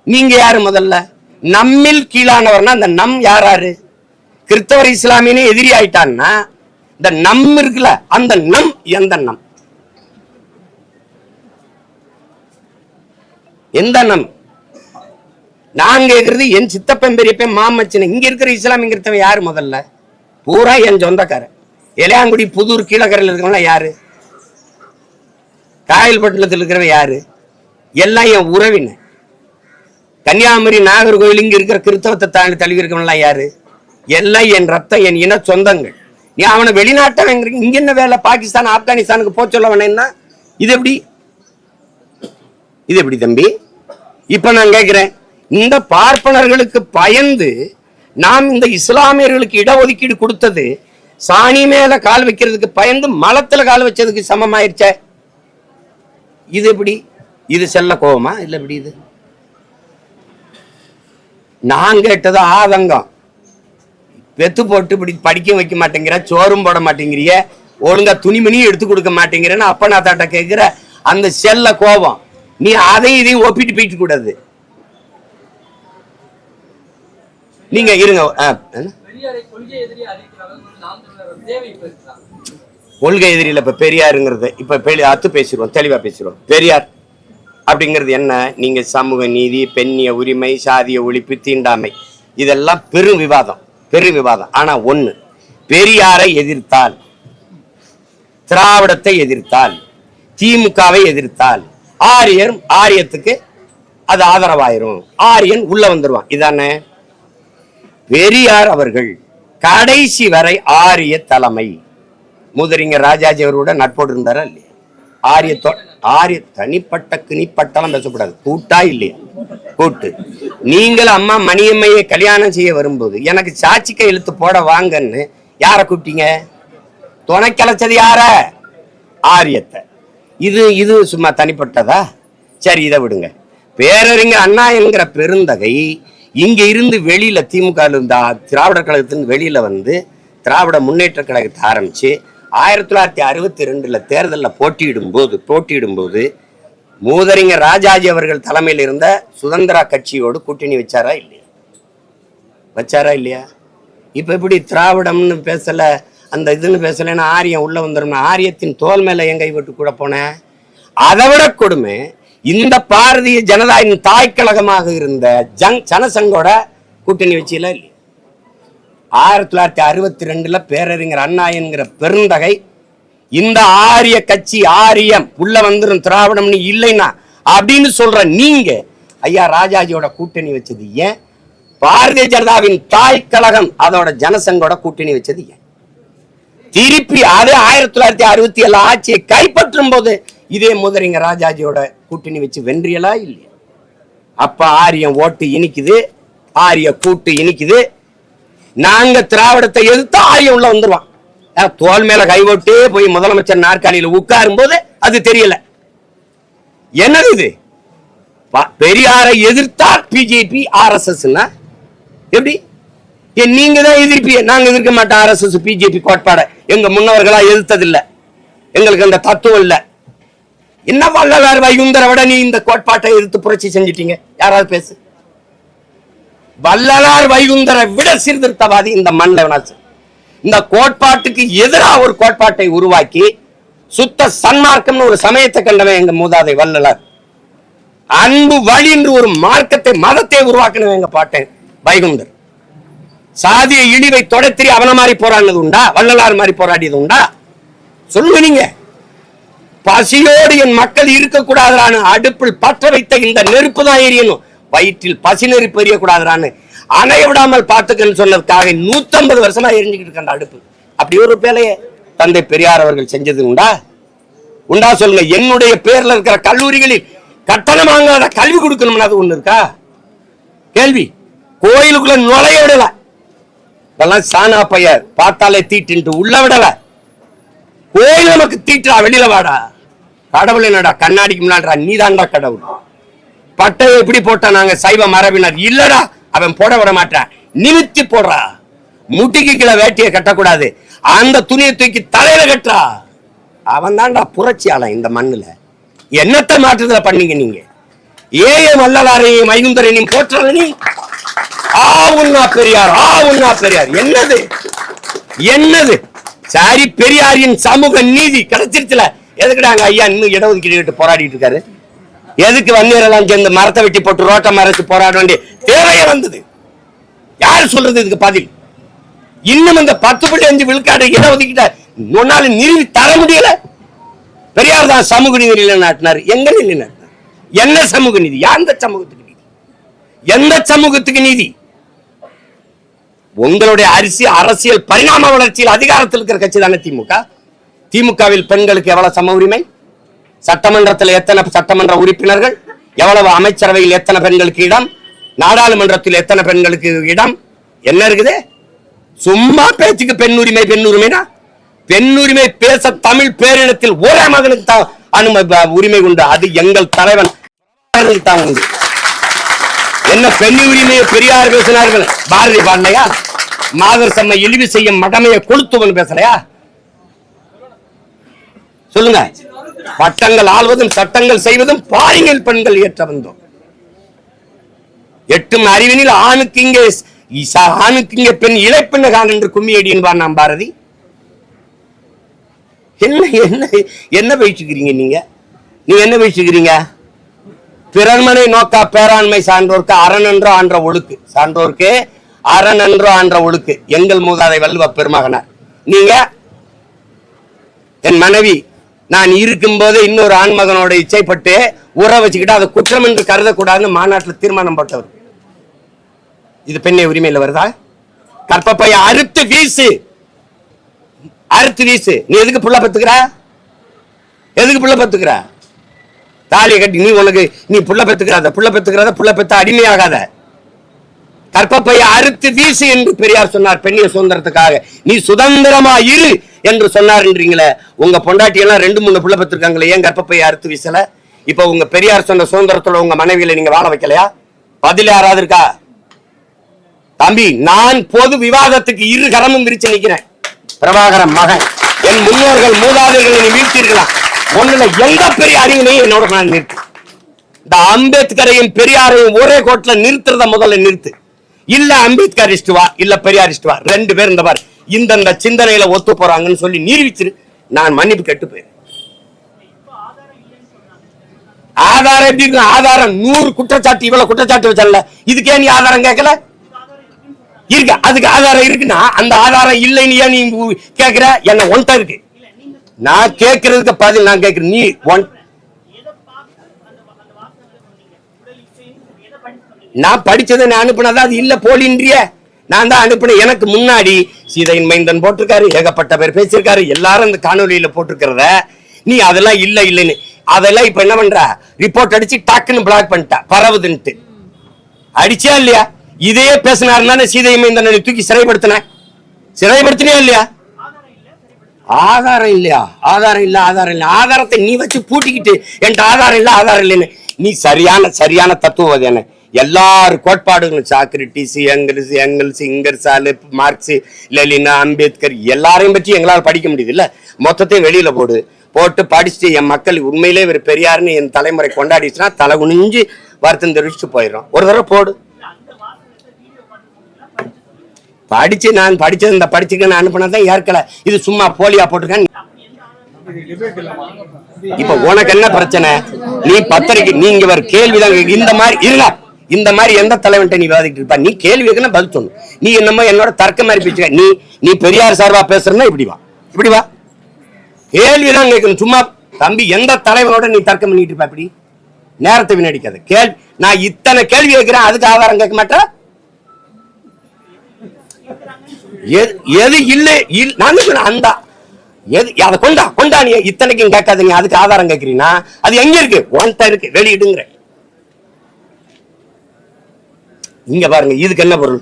நீங்க யாரு? முதல்ல நம்மில் கீழானவர்னா அந்த நம் யாராரு? கிறிஸ்தவர் இஸ்லாமியனே எதிரி ஆயிட்டான்னா இந்த நம் இருக்குல்ல, அந்த நம் எந்த நம்? எந்த நம்? நான் கேட்கறது என் சித்தப்பன் பெரியப்பன் மாமச்சன். இங்க இருக்கிற இஸ்லாமியங்கிறவன் யாரு? முதல்ல பூரா என் சொந்தக்காரன். இளையாங்குடி புதூர் கீழக்கரையில் இருக்கிறவன் யாரு? காயல்பட்டினத்தில் இருக்கிறவன் யாரு? எல்லாம் என் உறவினர். கன்னியாகுமரி நாகர்கோவில் இங்க இருக்கிற கிறிஸ்தவத்தை தழுவி இருக்கிறவன்லாம் யாரு? எல்லாம் என் ரத்தம், என் இன சொந்தங்கள். நீ அவனை வெளிநாட்டவன் இங்க என்ன வேலை? பாகிஸ்தான் ஆப்கானிஸ்தானுக்கு போக சொல்ல வேணா இது எப்படி? இது எப்படி தம்பி? இப்ப நான் கேட்கிறேன், இந்த பார்ப்பனர்களுக்கு பயந்து நாம் இந்த இஸ்லாமியர்களுக்கு இடஒதுக்கீடு கொடுத்தது சாணி மேல கால் வைக்கிறதுக்கு பயந்து மலத்துல கால் வச்சதுக்கு சமமாயிருச்ச. இது எப்படி? இது செல்ல கோபமா இல்ல எப்படி? இது நான் கேட்டது ஆதங்கம். வெத்து போட்டு இப்படி படிக்க வைக்க மாட்டேங்கிற, சோறும் போட மாட்டேங்கிறிய, ஒழுங்கா துணிமணியும் எடுத்து கொடுக்க மாட்டேங்கிறேன்னு அப்ப நான் தாட்ட கேட்கிற அந்த செல்ல கோபம். நீ அதையும் இதையும் ஒப்பிட்டு போயிட்டு கூடாது. நீங்க இருங்க. கொள்கை எதிரில இப்ப பெரியாருங்கிறது இப்ப அத்து பேசிடுவோம், தெளிவா பேசிடுவோம். பெரியார் அப்படிங்கிறது என்ன? நீங்க சமூக நீதி, பெண்ணிய உரிமை, சாதிய ஒழிப்பு, தீண்டாமை, இதெல்லாம் பெரும் விவாதம். ஆனா ஒண்ணு, பெரியாரை எதிர்த்தால், திராவிடத்தை எதிர்த்தால், திமுகவை எதிர்த்தால் ஆரியத்துக்கு அது ஆதரவாயிரும், ஆரியன் உள்ள வந்துருவான். இதானே பெரியார் அவர்கள் கடைசி வரை ஆரிய தலைமை. மூதறிஞர் ராஜாஜி அவரோட நட்போடு இருந்தாரா இல்லையா? ஆரிய தனிப்பட்ட கிணிப்பட்டெல்லாம் பேசக்கூடாது. கூட்டா இல்லையா? கூட்டு. நீங்கள் அம்மா மணியம்மையை கல்யாணம் செய்ய வரும்போது எனக்கு சாட்சி கையெழுத்து போட வாங்கன்னு யார கூப்பிட்டீங்க? துணைக்கலைச்சது யார? ஆரியத்தை. இது சும்மா தனிப்பட்டதா? சரி, இதை விடுங்க. பேரறிஞர் அண்ணா என்கிற பெருந்தகை இங்க இருந்து வெளியில திமுக இருந்தா திராவிட கழகத்தின் வெளியில வந்து திராவிட முன்னேற்ற கழகத்தை ஆரம்பிச்சு 1962 தேர்தலில் போட்டியிடும் போது மூதறிஞர் ராஜாஜி அவர்கள் தலைமையில் இருந்த சுதந்திரா கட்சியோடு கூட்டணி வச்சாரா இல்லையா? இப்ப எப்படி திராவிடம்னு பேசல, அந்த இதுன்னு பேசலன்னா ஆரியம் உள்ள வந்துடும். ஆரியத்தின் தோல் மேல எங்கை விட்டு கூட போனேன். அதை விட கொடுமை, இந்த பாரதிய ஜனதாவின் தாய்க்கழகமாக இருந்த ஜனசங்கோட கூட்டணி வச்சில இல்லையா? 1962 பேரறிஞர் அண்ணா என்கிற பெருந்தகை இந்த ஆரிய கட்சி ஆரியம் உள்ள வந்துடும் திராவிடம்னு இல்லைன்னா அப்படின்னு சொல்ற நீங்க ஐயா ராஜாஜியோட கூட்டணி வச்சது ஏன்? பாரதிய ஜனதாவின் தாய்க்கழகம் அதோட ஜனசங்கோட கூட்டணி வச்சது ஏன்? திருப்பி அது 1967 ஆட்சியை கைப்பற்றும் போது இதே மூதறிஞர் ராஜாஜியோட கூட்டணி வச்சு வென்றியலா இல்லையா? அப்ப ஆரியம் ஓட்டு இனிக்குது, ஆரிய கூட்டு இனிக்குது. நாங்க திராவிடத்தை எதிர்த்து ஆரியம் உள்ள வந்துருவான். தோல் மேல கைவோட்டு போய் முதலமைச்சர் நாற்காலியில உட்காரும் போது அது தெரியல. என்னது இது? பெரியாரை எதிர்த்தால் பிஜேபி RSS எப்படி? நீங்க தான் எதிர்ப்பிய, நாங்க எதிர்க்க மாட்டோம். RSS பிஜேபி கோட்பாட எங்க முன்னவர்களா எதிர்த்ததில்லை, எங்களுக்கு அந்த தத்துவம் இல்ல. என்ன வள்ளலார் வைகுந்தரை விட நீ இந்த கோட்பாட்டை எதிர்த்து புரட்சி செஞ்சிட்டீங்க? யாராவது பேசு. வள்ளலார் வைகுந்தரை விட சீர்திருத்தவாதி இந்த மன்னவனாச்சு. இந்த கோட்பாட்டுக்கு எதிராக ஒரு கோட்பாட்டை உருவாக்கி சுத்த சன்மார்க்கம்னு ஒரு சமயத்தை கண்டவன் எங்க மூதாதை வள்ளலார். அன்பு வழி என்று ஒரு மார்க்கத்தை, மதத்தை உருவாக்கினவன் எங்க பாட்டேன் வைகுந்தர். சாதிய இழிவை தொடர்த்தி அவன மாதிரி போராடினது உண்டா? வள்ளலார் மாதிரி போராடியது உண்டா? சொல்லுங்க நீங்க. பசியோடு என் மக்கள் இருக்கக்கூடாதான்னு அடுப்பில் பற்ற வைத்த இந்த நெருப்பு தான் எரியணும், வயிற்றில் பசி நெருப்பு எரியக்கூடாதான்னு அணைய விடாமல் பார்த்துக்கன்னு சொன்னதுக்காக 150 வருஷமா எரிஞ்சுக்கிட்டு இருக்க அடுப்பு. அப்படி ஒரு வேலையை தந்தை பெரியார் அவர்கள் செஞ்சது உண்டா சொல்லுங்க. என்னுடைய பேர்ல இருக்கிற கல்லூரிகளில் கட்டணம் வாங்காத கல்வி கொடுக்கணும்னு அது ஒண்ணு இருக்கா? கேள்வி. கோயிலுக்குள்ள நுழைய விடல, இதெல்லாம் சானா பையர் பார்த்தாலே தீட்டு உள்ள விடல. கோயில் நமக்கு தீட்டா, வெளியில வாடா. கடவுள் என்னடா கண்ணாடிக்கு முன்னாடிடா, நீதான்டா கடவுள். பட்டையை எப்படி போட்டா நாங்க சைவ மரபினர் இல்லடா, அவன் போட விட மாட்டான், நிமித்தி போடுறா. முட்டிக்கு கீழே வேட்டியை கட்டக்கூடாது, அந்த துணியை தூக்கி தலையில கட்டுறா. அவன் தான்டா புரட்சியாளன் இந்த மண்ணுல. என்னத்தை மாற்றத்துல பண்ணீங்க நீங்க? வள்ளலாரையும் வைகுந்தரையும் போற்றல நீ. பெரியார் என்னது? சரி, பெரியாரின் சமூக நீதி கிடைச்சிருச்சுல, எதுக்குடாங்க ஐயா இன்னும் இடஒதுக்கீடு போராடிட்டு இருக்காரு? எதுக்கு வன்னியரெல்லாம் சேர்ந்து மரத்தை வெட்டி போட்டு ரோட்டை மறைச்சு போராட வேண்டிய தேவையே வந்தது? யாரு சொல்றது இதுக்கு பதில்? இன்னும் இந்த 10.5 விழுக்காடு இடஒதுக்கீட்ட ஒன்னால நிறுவி தர முடியல. பெரியார் தான் சமூக நீதி நிலைநாட்டினார். எங்க நிலைநாட்டினார்? என்ன சமூக நீதி? எந்த சமூகத்துக்கு நீதி? எந்த சமூகத்துக்கு நீதி? உங்களுடைய அரசியல் பரிணாம வளர்ச்சியில் அதிகாரத்தில் இருக்கிற கட்சி தானே திமுக. திமுகவில் பெண்களுக்கு எவ்வளவு சம உரிமை, சட்டமன்றத்தில் எத்தனை சட்டமன்ற உறுப்பினர்கள், எவ்வளவு அமைச்சரவையில் எத்தனை பெண்களுக்கு இடம், நாடாளுமன்றத்தில் எத்தனை பெண்களுக்கு இடம், என்ன இருக்குது? சும்மா பேச்சுக்கு பெண் உரிமை பெண் உரிமைனா பெண் உரிமை பேச தமிழ் பேரினத்தில் ஒரே மகனுக்கு தான் உரிமை உண்டு. அது எங்கள் தலைவன் தான் உண்டு. என்ன பெண் உரிமையை பெரியார் பேசினார்கள், பாரதி பாடலையா? மாதர் செம்மை இழிவு செய்யும் மடமையை கொளுத்துவன் பேசலையா? சொல்லுங்க. பட்டங்கள் ஆள்வதும் சட்டங்கள் செய்வதும் பாருங்கள் பெண்கள் ஏற்ற வந்தோம். எட்டும் அறிவினில் ஆணுக்கு இங்கே பெண் இழைப்பெண்ண கான் என்று கும்மியடி என்பார் நாம் பாரதி. என்ன என்ன என்ன பேசிக்கிறீங்க நீங்க என்ன பேசிக்கிறீங்க? பிறன்மனை நோக்கா பேராண்மை சான்றோர்க்கு அரணென்றோ ஆன்ற ஒழுக்கு, சான்றோர்க்கு அரணென்றோ ஆன்ற ஒழுக்கு. எங்கள் மூதாதை வள்ளுவ பெருமகனார். நீங்க என் மனைவி நான் இருக்கும் போது இன்னொரு ஆண்மகனோட இச்சைப்பட்டு உற வச்சுக்கிட்டு அதை குற்றம் என்று கருதக்கூடாதுன்னு மாநாட்டில் தீர்மானம் போட்டவர். இது பெண்ணை உரிமையில வருதா? கற்பப்பைய அறுத்து வீசு. நீ எதுக்கு புள்ள பத்துக்கிற? தாலியை கட்டி நீ புள்ள பெத்த அடிமையாகாத. கற்பப்பைய அறுத்து வீசு என்று பெரியார் சொன்னார் பெண்ணிய சுதந்திரத்துக்காக. நீ சுதந்திரமா இரு என்று சொன்னார்ன்றீங்களே. உங்க பொண்டாட்டி எல்லாம் 2-3 புள்ள பெற்றிருக்காங்களே, ஏன் கற்பப்பைய அறுத்து வீசல? இப்ப உங்க பெரியார் சொன்ன சுதந்திரத்துல உங்க மனைவியில நீங்க வாழ வைக்கலையா? பதில் யாராவது இருக்கா? தம்பி, நான் பொது விவாதத்துக்கு 2 கரமும் விரிச்சு நிக்கிறேன். பிரபாகரன் மகன், என் முன்னோர்கள் மூதாதைகளை வீழ்த்திருக்கலாம். ஒண்ணுல எந்த பெரிய அறிவினையும் என்னோட நான் நிறுத்து. இந்த அம்பேத்கரையும் பெரியாரையும் ஒரே கோட்ல நிறுத்துறத முதல்ல நிறுத்து. இல்ல அம்பேத்கர் இஷ்டுவா, இல்ல பெரியார் இஷ்டுவா, 2 பேர் இந்த பார் இந்த சிந்தனையில ஒத்து போறாங்கன்னு சொல்லி நிரூபிச்சிரு. நான் மன்னிப்பு கெட்டு போயிரு. ஆதாரம் எப்படி இருக்கு? ஆதாரம் 100 குற்றச்சாட்டு, இவ்வளவு குற்றச்சாட்டு வச்சல, இதுக்கே நீ ஆதாரம் கேட்கல? இருக்கு, அதுக்கு ஆதாரம் இருக்குன்னா அந்த ஆதாரம் இல்லைன்னு ஏன் நீ கேக்குற? என்ன ஒன்ட்ட இருக்கு. நான் கேட்கறதுக்கு பதில் நான் கேட்கிறேன். நீ நான் படிச்சதை நான் அனுப்பினதா? அது இல்ல போலின்றிய நான் தான் அனுப்பினேன். எனக்கு முன்னாடி சீதையின் மைந்தன் போட்டிருக்காரு, ஏகப்பட்ட பேர் பேசியிருக்காரு, எல்லாரும் இந்த காணொலியில போட்டிருக்கிறத நீ அதெல்லாம் இல்ல இல்லைன்னு அதெல்லாம் இப்ப என்ன பண்ற? ரிப்போர்ட் அடிச்சு டக்குன்னு பிளாக் பண்ணிட்டா, பரவுதுன்ட்டு. அடிச்சா இல்லையா? இதே பேசினாருன்னா சீதை மைந்தனை தூக்கி சிறைப்படுத்தினா இல்லையா? ஆதாரம் இல்லையா? ஆதாரம் இல்ல. ஆதாரத்தை நீ வச்சு பூட்டிக்கிட்டு என்கிட்ட ஆதாரம் இல்லைன்னு நீ சரியான தத்துவவாதி. என்ன எல்லாரும் கோட்பாடுகளும் சாக்ரட்டிஸ், எங்கல்ஸ், இங்கர்சாலு, மார்க்ஸ், லெனினா, அம்பேத்கர் எல்லாரையும் பற்றி எங்களால் படிக்க முடியுது இல்ல? மொத்தத்தையும் வெளியில போட்டு படிச்சுட்டு என் மக்கள் உண்மையிலே ஒரு பெரியாருன்னு என் தலைமுறை கொண்டாடிச்சுன்னா தலை குனிஞ்சு வருத்தம் தெரிவிச்சுட்டு போயிடும். ஒரு தடவை போடு. நான் படிச்சுக்க அனுப்பினதான் ஏற்கல. இது சும்மா போலியா போட்டிருக்கேன். இப்ப உனக்கு என்ன பிரச்சனை? நீ பத்திரிக்கை நீங்க ஒரு கேள்விதான் இந்த மாதிரி எந்த தலைவன்ட்ட நீ விவாதிட்டு இருப்பா? நீ கேள்வி பதில் சொல்லணும். நீ என்னமோ என்னோட தர்க்க மாதிரி பேசுற. நீ பெரியார் சார்பா பேசுறா இப்படி வா கேள்விதான் கேட்கணும். சும்மா தம்பி எந்த தலைவனோட நீ தர்க்கம் பண்ணிட்டு இருப்பா? இப்படி நேரத்தை வீணடிக்காத. கேள்வி நான் இத்தனை கேள்வி கேட்கிறேன், அதுக்கு ஆதாரம் கேட்க மாட்டேன். எது இல்ல அந்த அதை கொண்டா நீ இத்தனைக்கும் கேட்காத. நீ அதுக்கு ஆதாரம் கேட்கிறீன்னா அது எங்க இருக்கு? ஒன்ட்ட இருக்கு, வெளியிடுங்கிற. இங்க பாருங்க, இதுக்கு என்ன பொருள்?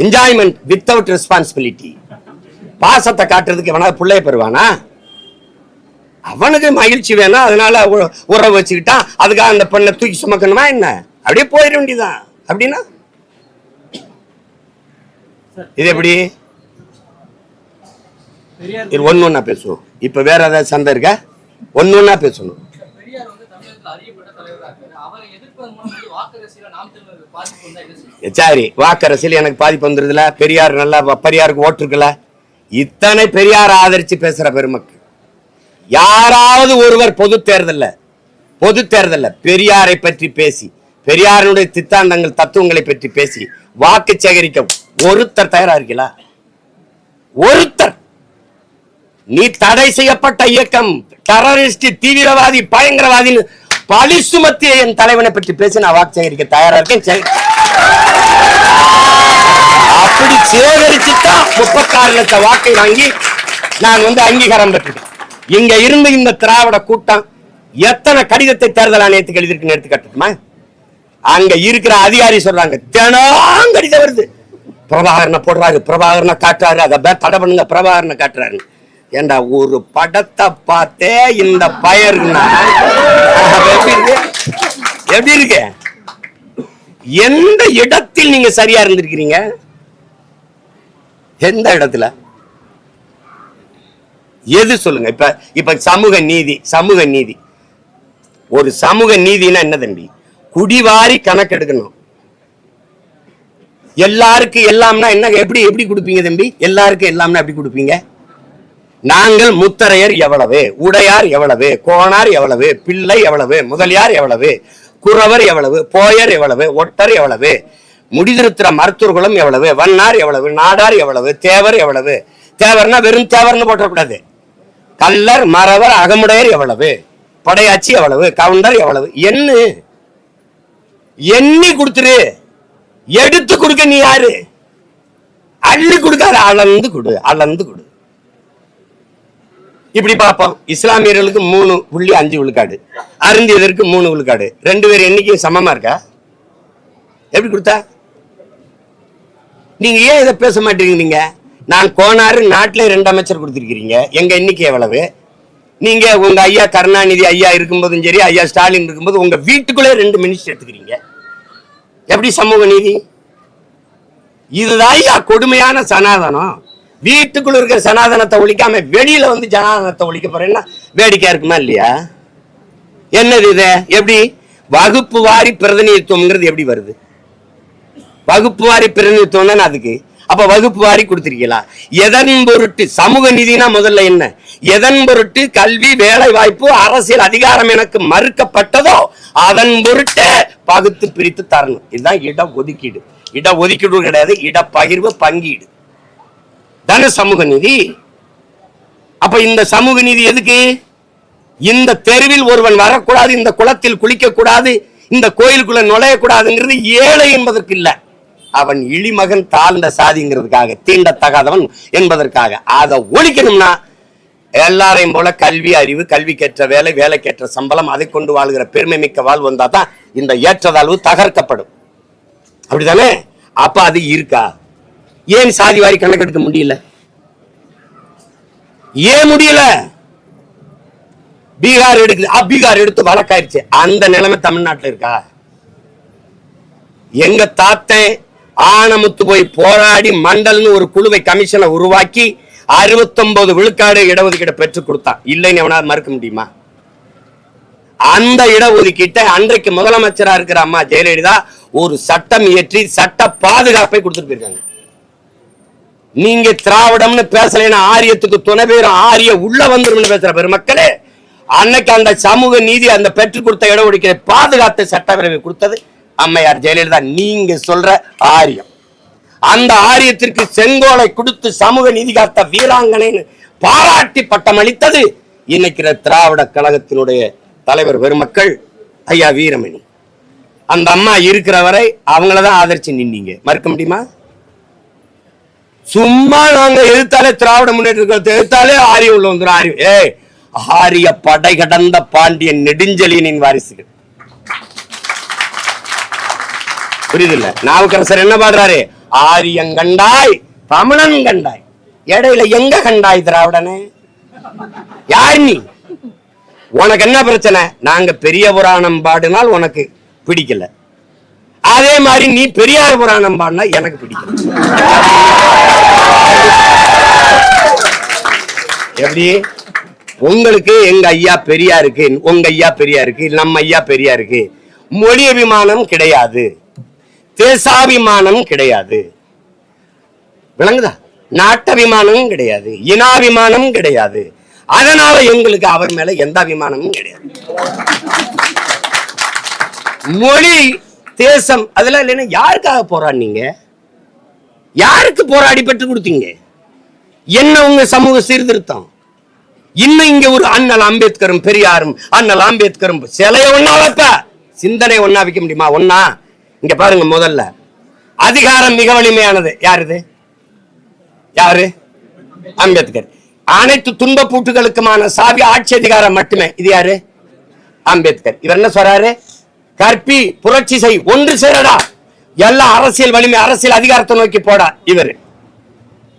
Enjoyment without responsibility. பாசத்தை காட்டுறதுக்கு எவனாவது பிள்ளைய பெறுவானா? அவனுக்கு மகிழ்ச்சி வேணும், அதனால உறவு வச்சுக்கிட்டான், அதுக்காக அந்த பெண்ணை தூக்கி சுமக்கணுமா என்ன? அப்படியே போயிட வேண்டியதான். அப்படின்னா இது எப்படி? ஒன்னொன்னா பேசுவோம். இப்ப வேற ஏதாவது சண்டை இருக்க? ஒன்னொன்னா பேசணும். சரி, வாக்கரசியல் எனக்கு பாதிப்பு வந்துருதுல, பெரியார் நல்லா பெரியாருக்கு ஓட்டு இருக்குல்ல, இத்தனை பெரியார் ஆதரிச்சு பேசுற பெருமக்கள் யாராவது ஒருவர் பொது தேர்தல்ல பெரியாரை பற்றி பேசி, பெரியாருடைய சித்தாந்தங்கள் தத்துவங்களை பற்றி பேசி வாக்கு சேகரிக்க ஒருத்தர் தயாரா இருக்கீங்களா? ஒருத்தர். நீ தடை செய்யப்பட்ட இயக்கம், டெரரிஸ்ட், தீவிரவாதி, பயங்கரவாதின்னு பழி சுமத்திய என் தலைவனை பற்றி பேசி நான் வாக்கு சேகரிக்க தயாரா இருக்கேன். சேகரிச்சுதான் 36 லட்சம் வாக்கை வாங்கி நான் அங்கீகாரம் பெற்றுட்டேன். இங்க இருந்து இந்த திராவிட கூட்டம் எத்தனை கடிதத்தை தேர்தல் ஆணையத்துக்கு எழுதிருக்குன்னு எடுத்து கட்டுமா? அங்க இருக்கிற அதிகாரி சொல்றாங்க, தினம் கடிதம் வருது, பிரபாகரனை போடுறாரு, பிரபாகரனை காட்டுறாரு, அதை தடை பண்ணுங்க, பிரபாகரனை காட்டுறாரு. ஏண்டா ஒரு படத்தை பார்த்தே இந்த பயர்னா எப்படி இருக்கு? எந்த இடத்தில் நீங்க சரியா இருந்திருக்கிறீங்க? எந்த இடத்துல? எது சொல்லுங்க. இப்ப சமூக நீதி, சமூக நீதி, ஒரு சமூக நீதினா என்ன தம்பி? குடிவாரி கணக்கெடுக்கணும். எல்லாருக்கும் எல்லாம்னா என்ன? எப்படி எப்படி கொடுப்பீங்க தம்பி? எல்லாருக்கும் எல்லாம்னா எப்படி கொடுப்பீங்க? நாங்கள் முத்தரையர் எவ்வளவு, உடையார் எவ்வளவு, கோணார் எவ்வளவு, பிள்ளை எவ்வளவு, முதலியார் எவ்வளவு, குறவர் எவ்வளவு, போயர் எவ்வளவு, ஒட்டர் எவ்வளவு, முடிதிருத்திர மருத்துவர்களும் எவ்வளவு, வண்ணார் எவ்வளவு, நாடார் எவ்வளவு, தேவர் எவ்வளவு. தேவர்னா வெறும் தேவர்னு போட்டக்கூடாது. கல்லர், மறவர், அகமுடையர் எவ்வளவு, படையாச்சி எவ்வளவு, கவுண்டர் எவ்வளவு, எண்ணி கொடுத்துரு. எடுத்து கொடுக்க நீ யாரு? அள்ளி கொடுக்காத, அளந்து கொடு, அளந்து கொடு. இப்படி பார்ப்போம். இஸ்லாமியர்களுக்கு 3.5 விழுக்காடு, அருந்தியதற்கு 3 விழுக்காடு, 2 பேர் எண்ணிக்கையும் சமமா இருக்கா? எப்படி கொடுத்தா? நீங்க ஏன் இதை பேச மாட்டேங்கிறீங்க? நான் கோனாறு நாட்டிலே 2 அமைச்சர் கொடுத்திருக்கிறீங்க, எங்க எண்ணிக்கை எவ்வளவு? நீங்க உங்க ஐயா கருணாநிதி ஐயா இருக்கும்போதும் சரி, ஐயா ஸ்டாலின் இருக்கும்போது உங்க வீட்டுக்குள்ளே 2 மினிஸ்டர் எடுத்துக்கிறீங்க. எப்படி சமூக நீதி? இதுதான் ஐயா கொடுமையான சனாதனம். வீட்டுக்குள்ள இருக்கிற சனாதனத்தை ஒழிக்காம வெளியில ஜனாதனத்தை ஒழிக்க போறேன்னா வேடிக்கையா இருக்குமா இல்லையா? என்னது இது? எப்படி வகுப்பு வாரி பிரதிநிதித்துவம்ங்கிறது எப்படி வருது? வகுப்பு வாரி பிரதிநிதித்துவம் தானே அதுக்கு. அப்ப வகுப்பு வாரி கொடுத்திருக்கீங்களா? எதன் பொருட்டு சமூக நீதினா முதல்ல என்ன? எதன் பொருட்டு கல்வி, வேலை வாய்ப்பு, அரசியல் அதிகாரம் எனக்கு மறுக்கப்பட்டதோ அதன் பொருட்டு பகுத்து பிரித்து தரணும். இதுதான் இட ஒதுக்கீடு. இட ஒதுக்கீடு கிடையாது, இட பகிர்வு, பங்கீடு தானே சமூக நீதி. அப்ப இந்த சமூக நீதி எதுக்கு? இந்த தெருவில் ஒருவன் வரக்கூடாது, இந்த குளத்தில் குளிக்க கூடாது, இந்த கோயிலுக்குள்ள நுழையக்கூடாதுங்கிறது ஏழை என்பதற்கு இல்ல, அவன் இழிமகன், தாழ்ந்த சாதிங்கிறதுக்காக, தீண்டத்தகாதவன் என்பதற்காக. அதை ஒழிக்கணும்னா எல்லாரையும் போல கல்வி, அறிவு, கல்விக்கேற்ற வேலை, வேலைக்கேற்ற சம்பளம், அதை கொண்டு வாழ்கிற பெருமை மிக்க வாழ்வு வந்தா தான் இந்த ஏற்றதாழ்வு தகர்க்கப்படும். அப்படித்தானே? அப்ப அது இருக்கா? ஏன் சாதி வாரி கணக்கெடுக்க முடியல? ஏன் முடியல? பீகார் எடுக்குது, பீகார் எடுத்து வழக்காயிருச்சு. அந்த நிலைமை தமிழ்நாட்டில் இருக்கா? எங்க தாத்தன் ஆனமுத்து போய் போராடி மண்டல்னு ஒரு குழுவை, கமிஷனை உருவாக்கி 69 விழுக்காடு இடஒதுக்கீடு பெற்றுக் கொடுத்தான். இல்லைன்னு எவனாவது மறுக்க முடியுமா? அந்த இடஒதுக்கீட்டை அன்றைக்கு முதலமைச்சரா இருக்கிற அம்மா ஜெயலலிதா ஒரு சட்டம் இயற்றி சட்ட பாதுகாப்பை கொடுத்துட்டு போயிருக்காங்க. நீங்க திராவிடம்னு பேசலைன்னா ஆரியத்துக்கு துணை பேரும் ஆரிய உள்ள வந்துரும் பேசுற பெருமக்களே, அன்னைக்கு அந்த சமூக நீதி, அந்த பெற்றுக் கொடுத்த இடஒதுக்கீடு பாதுகாத்த சட்டப்பேரவை கொடுத்தது அம்மையார் ஜெயலலிதா. நீங்க சொல்ற ஆரியம், அந்த ஆரியத்திற்கு செங்கோலை கொடுத்து சமூக நீதி காத்த வீராங்கனைன்னு பாராட்டி பட்டம் அளித்தது இன்னைக்கு திராவிட கழகத்தினுடைய தலைவர் பெருமக்கள் ஐயா வீரமணி. அந்த அம்மா இருக்கிற வரை அவங்களதான் ஆதரிச்சு நின்னீங்க, மறுக்க முடியுமா? சும்மா நாங்க எதிர்த்தாலே திராவிட முன்னேற்ற எதிர்த்தாலே ஆரியம் உள்ள வந்துடும். ஆரியம் ஆரிய படை கடந்த பாண்டியன் நெடுஞ்செழியனின் வாரிசுகள். புரியுதில்ல? நாவுக்கரசர் என்ன பாடுறாரு? ஆரியம் கண்டாய், தமிழன் கண்டாய், இடையில எங்க கண்டாய் திராவிடனே? யார் நீ? உனக்கு என்ன பிரச்சனை? நாங்க பெரிய புராணம் பாடினால் உனக்கு பிடிக்கல, அதே மாதிரி நீ பெரியார் புராணம் பாடினா எனக்கு பிடிக்கல. எப்படி? உங்களுக்கு எங்க ஐயா பெரியாருக்கு, உங்க ஐயா பெரியாருக்கு, நம்ம ஐயா பெரியாருக்கு மொழி அபிமானம் கிடையாது, தேசாபிமானம் கிடையாது, விளங்குதா? நாட்டபிமானமும் கிடையாது, இனாபிமானம் கிடையாது. அதனால எங்களுக்கு அவர் மேல எந்த அபிமானமும் கிடையாது. மொழி, தேசம் அதெல்லாம் இல்லைன்னா யாருக்காக போராடினீங்க? யாருக்கு போராடி பெற்று கொடுத்தீங்க? என்ன உங்க சமூக சீர்திருத்தம்? இன்னும் இங்க ஒரு அண்ணல் அம்பேத்கரும் பெரியாரும், அண்ணல் அம்பேத்கரும் சிலைய ஒன்னா வைப்ப, சிந்தனை ஒன்னா வைக்க முடியுமா? ஒன்னா? இங்க பாருங்க, முதல்ல அதிகாரம் மிக வலிமையானது யாருது? யாரு? அம்பேத்கர். அனைத்து துன்ப பூட்டுகளுக்குமான சாவி ஆட்சி அதிகாரம் மட்டுமே. இது யாரு? அம்பேத்கர். இவர் என்ன சொல்றாரு? கற்பி, புரட்சி செய், ஒன்று சேரடா, எல்லா அரசியல் வலிமை அரசியல் அதிகாரத்தை நோக்கி போடா. இவரு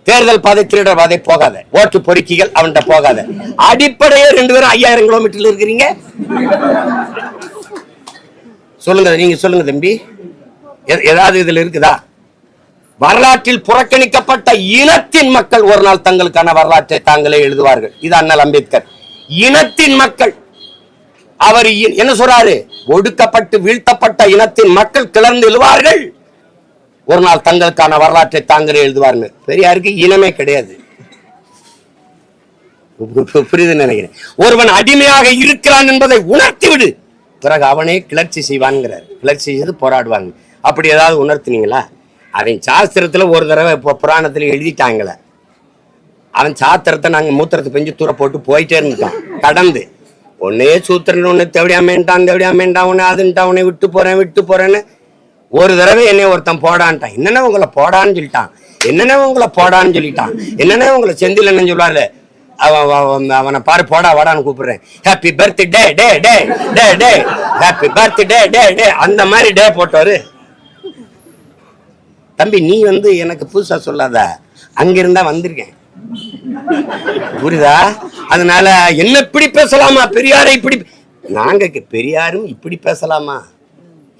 தேர்தல் பாதை திருடர் பாதை போகாத, ஓட்டு பொறுக்கிகள் அவன்கிட்ட போகாத. அடிப்படையே 2 பேரும் 5000 கிலோமீட்டர்ல இருக்கிறீங்க. சொல்லுங்க, நீங்க சொல்லுங்க தம்பி, ஏதாவது இதுல இருக்குதா? வரலாற்றில் புறக்கணிக்கப்பட்ட இனத்தின் மக்கள் ஒரு நாள் தங்களுக்கான வரலாற்றை தாங்களே எழுதுவார்கள். இது அண்ணல் அம்பேத்கர். இனத்தின் மக்கள். அவர் என்ன சொல்றாரு? ஒடுக்கப்பட்டு வீழ்த்தப்பட்ட இனத்தின் மக்கள் கிளர்ந்து எழுவார்கள், ஒரு நாள் தங்களுக்கான வரலாற்றை தாங்களே எழுதுவார்கள். பெரியாருக்கு இனமே கிடையாது. புரியுது நினைக்கிறேன். ஒருவன் அடிமையாக இருக்கிறான் என்பதை உணர்த்தி விடு, பிறகு அவனே கிளர்ச்சி செய்வான்ங்கிறார். கிளர்ச்சி செய்து போராடுவாங்க. அப்படி ஏதாவது உணர்த்தினீங்களா? அவன் சாஸ்திரத்துல ஒரு தடவை இப்போ புராணத்துல எழுதிட்டாங்களே, அவன் சாத்திரத்தை நாங்க மூத்திரத்தை பெஞ்சு தூர போட்டு போயிட்டே இருந்துட்டான். கடந்து ஒன்னே சூத்திரன் ஒன்னு தேவையாமேண்டான் ஒன்னு அதுன்ட்டான், உன்னை விட்டு போறேன்னு ஒரு தடவை என்னை ஒருத்தன் போடான்ட்டான். என்னென்ன உங்களை போடான்னு சொல்லிட்டான், என்னென்ன உங்களை போடான்னு சொல்லிட்டான், என்னென்ன உங்களை செந்தில் என்ன சொல்லுவாரு, அவனை பாரு போடா வாடான்னு கூப்பிடுறேன். ஹாப்பி பர்த்டே டே டே டே டே, ஹாப்பி பர்த்டே டே டே, அந்த மாதிரி டே போட்டவரு. தம்பி நீ எனக்கு புதுசா சொல்லாத, அங்கிருந்தா வந்திருக்கேன், புரியுதா? அதனால என்ன இப்படி பேசலாமா? பெரியாரை இப்படி நாங்க பெரியாரும் இப்படி பேசலாமா?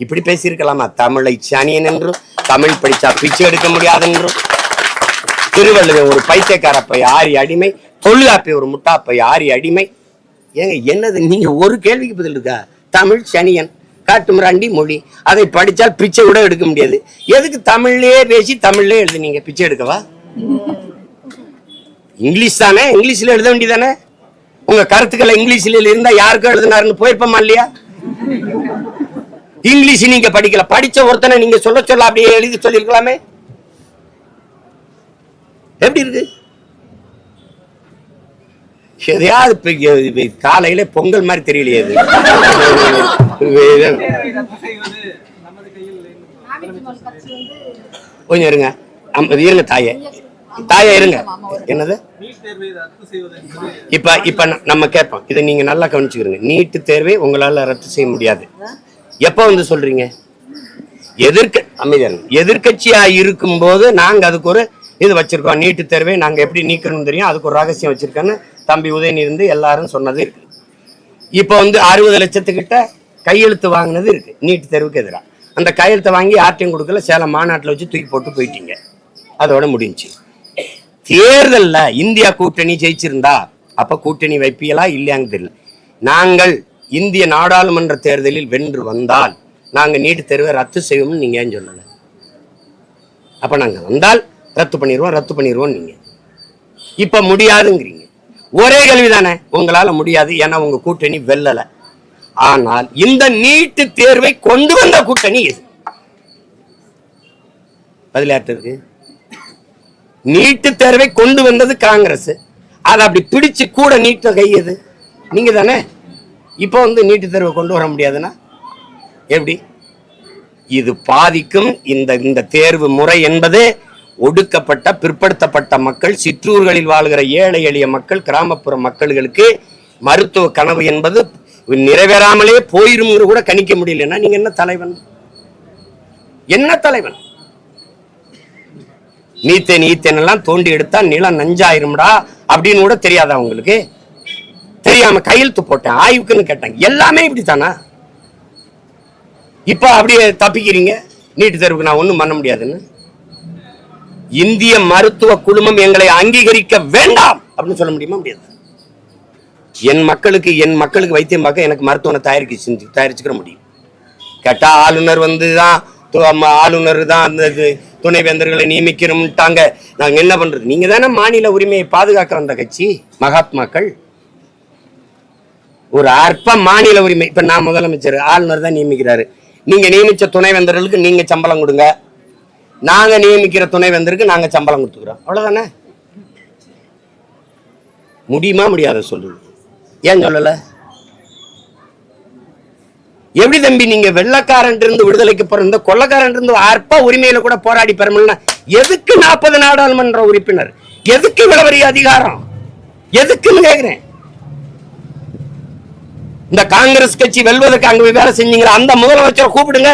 இப்படி பேசியிருக்கலாமா? தமிழை சனியன் என்றும், தமிழ் படிச்சா பிச்சை எடுக்க முடியாது என்றும், திருவள்ளுவர் ஒரு பைத்தியக்காரப்பை 6 அடிமை, தொல்காப்பை ஒரு முட்டாப்பை 6 அடிமை. ஏங்க என்னது? நீங்க ஒரு கேள்விக்கு பதில் இருக்கா? தமிழ் சனியன், காட்டுமிராண்டி மொழி, அதை படிச்சால் பிச்சை கூட எடுக்க முடியாது. எதுக்கு தமிழ்லயே பேசி தமிழ்லயே எழுதுனீங்க? பிச்சை எடுக்கவா? இங்கிலீஷ் தானே, இங்கிலீஷ்ல எழுத வேண்டியதானே. உங்க கருத்துக்களை இங்கிலீஷ்ல இருந்தா யாருக்கும் எழுதினாருன்னு போயிருப்போமா இல்லையா? இங்கிலீஷ் நீங்க படிக்கல, படிச்ச ஒருத்தனை நீங்க சொல்ல அப்படியே எழுதி சொல்லிருக்கலாமே. எப்படி இருக்கு? எதையாவது காலையில பொங்கல் மாதிரி தெரியலையே. கொஞ்சம் இருங்க, இருங்க தாயே இருங்க. என்னது இப்ப நம்ம கேட்போம், இதை நீங்க நல்லா கவனிச்சுக்கிறீங்க. நீட்டு தேர்வை உங்களால ரத்து செய்ய முடியாது. எப்ப சொல்றீங்க? எதிர்கட்சியா இருக்கும் போது நாங்க அதுக்கு ஒரு இது வச்சிருக்கோம். நீட்டு தேர்வை நாங்க எப்படி நீக்கணும் தெரியும், அதுக்கு ஒரு ரகசியம் வச்சிருக்கோன்னு தம்பி உதயநிதி இருந்து எல்லாரும் சொன்னது இருக்கு. இப்ப 60 லட்சத்துக்கிட்ட கையெழுத்து வாங்கினது இருக்கு நீட்டு தேர்வுக்கு எதிராக. அந்த கையெழுத்தை வாங்கி ஆர்டிஎம் கொடுக்கல, சேலம் மாநாட்டில் வச்சு தூக்கி போட்டு போயிட்டீங்க. அதோட முடிஞ்சு. தேர்தல்ல இந்தியா கூட்டணி ஜெயிச்சிருந்தா அப்ப கூட்டணி வைப்பீங்களா இல்லையாங்க தெரியல. நாங்கள் இந்திய நாடாளுமன்ற தேர்தலில் வென்று வந்தால் நாங்க நீட்டு தேர்வை ரத்து செய்வோம்னு நீங்க ஏன் சொல்லல? அப்ப நாங்க வந்தால் ரத்து பண்ணிடுவோம் நீங்க இப்ப முடியாதுங்கிறீங்க. ஒரே கேள்விதானே, உங்களால முடியாது, ஏன்னா உங்க கூட்டணி வெல்லல. ஆனால் இந்த நீட்டு தேர்வை கொண்டு வந்த கூட்டணி எது? பதில் யார்ட்ட இருக்கு? நீட்டு தேர்வை கொண்டு வந்தது காங்கிரஸ். அதை அப்படி பிடிச்சு கூட நீட்ட கையது நீங்க தானே. இப்போ நீட்டு தேர்வை கொண்டு வர முடியாதுன்னா எப்படி? இது பாதிக்கும். இந்த தேர்வு முறை என்பது ஒடுக்கப்பட்ட பிற்படுத்தப்பட்ட மக்கள், சிற்றூர்களில் வாழ்கிற ஏழை எளிய மக்கள், கிராமப்புற மக்களுக்கு மருத்துவ கனவு என்பது நிறைவேறாமலே போயிரும் கூட கணிக்க முடியலன்னா நீங்க என்ன தலைவன்? என்ன தலைவன்? நீத்தேன் எல்லாம் தோண்டி எடுத்தா நிலம் நஞ்சாயிரும்டா அப்படின்னு கூட தெரியாதா உங்களுக்கு? தெரியாம கையெழுத்து போட்டேன், ஆய்வுக்குன்னு கேட்டாங்க. எல்லாமே இப்படித்தானா? இப்ப அப்படியே தப்பிக்கிறீங்க, நீட்டு தேர்வுக்கு நான் ஒண்ணும் பண்ண முடியாதுன்னு. இந்திய மருத்துவ குழுமம் எங்களை அங்கீகரிக்க வேண்டாம் அப்படின்னு சொல்ல முடியுமா? முடியாது. என் மக்களுக்கு வைத்தியம் பார்க்க எனக்கு மருத்துவனை தயாரிச்சுக்கிற முடியும். கேட்டா ஆளுநர் ஆளுநர் தான் அந்த துணைவேந்தர்களை நியமிக்கணும்ட்டாங்க. நாங்க என்ன பண்றது? நீங்க தானே மாநில உரிமையை பாதுகாக்க வந்த கட்சி மகாத்மாக்கள். ஒரு அற்ப மாநில உரிமை. இப்ப நான் முதலமைச்சர், ஆளுநர் தான் நியமிக்கிறாரு. நீங்க நியமிச்ச துணைவேந்தர்களுக்கு நீங்க சம்பளம் கொடுங்க, நாங்க நியமிக்கிற துணைவேந்தருக்கு நாங்க சம்பளம் கொடுத்துக்கிறோம். அவ்வளவுதானே. முடியுமா? முடியாத சொல்லுங்க. ஏன் சொல்லல? எப்படி தம்பி நீங்க வெள்ளக்காரன் இருந்து விடுதலைக்கு பிறந்த கொள்ளக்காரன் இருந்து அற்ப உரிமையில கூட போராடி பெறமுன்னா எதுக்கு 40 நாடாளுமன்ற உறுப்பினர்? எதுக்கு இவ்வளவு பெரிய அதிகாரம்? எதுக்குன்னு கேக்குறேன். இந்த காங்கிரஸ் கட்சி வெல்வதற்கு அங்க வேலை செஞ்சீங்க, அந்த முதலமைச்சரை கூப்பிடுங்க.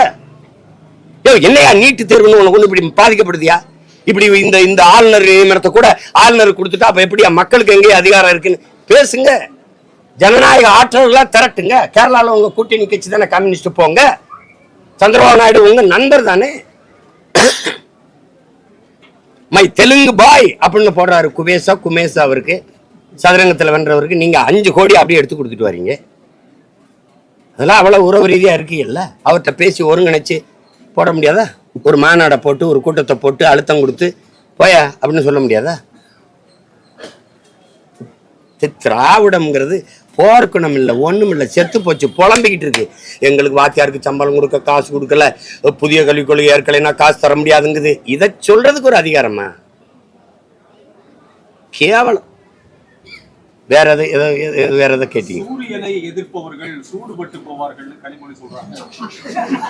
என்னையா நீட்டு தேர்வுன்னு உனக்கு இப்படி பாதிக்கப்படுதியா? இப்படி இந்த ஆளுநர் நியமனத்தை கூட ஆளுநர் கொடுத்துட்டா அப்ப எப்படியா மக்களுக்கு எங்கேயும் அதிகாரம் இருக்குன்னு பேசுங்க. ஜனநாயக ஆற்றல்களா திரட்டுங்க. கேரளால உங்க கூட்டணி கட்சி தானே கம்யூனிஸ்ட், போங்க. சந்திரபாபு நாயுடு உங்க நண்பர் தானே. மை தெலுங்கு பாய் அப்படின்னு போடுறாரு குமேசா அவருக்கு, சதுரங்கத்தில் வென்றவருக்கு. நீங்க 5 கோடி அப்படியே எடுத்து கொடுத்துட்டு வரீங்க. அதெல்லாம் அவ்வளவு உறவு ரீதியா இருக்கீங்கல்ல. அவர்கிட்ட பேசி ஒருங்கிணைச்சு போட முடியாதா? ஒரு மாநாடை போட்டு ஒரு கூட்டத்தை போட்டு அழுத்தம் கொடுத்து போயா அப்படின்னு சொல்ல முடியாதா? திராவிடம்ங்கிறது போர்க்குணம் இல்லை, ஒண்ணும் இல்லை, செத்து போச்சு, புலம்பிக்கிட்டு இருக்கு. எங்களுக்கு வாத்தியாருக்கு சம்பளம் கொடுக்க காசு கொடுக்கல, புதிய கல்விக் கொள்கை ஏற்கலைன்னா காசு தர முடியாதுங்குது. இதை சொல்றதுக்கு ஒரு அதிகாரமா? கேவலம். வேற எதை கேட்டீங்க? சூரியனை எதிர்ப்பவர்கள் சூடுபட்டு போவார்கள் கனிமொழி சொல்றாங்க.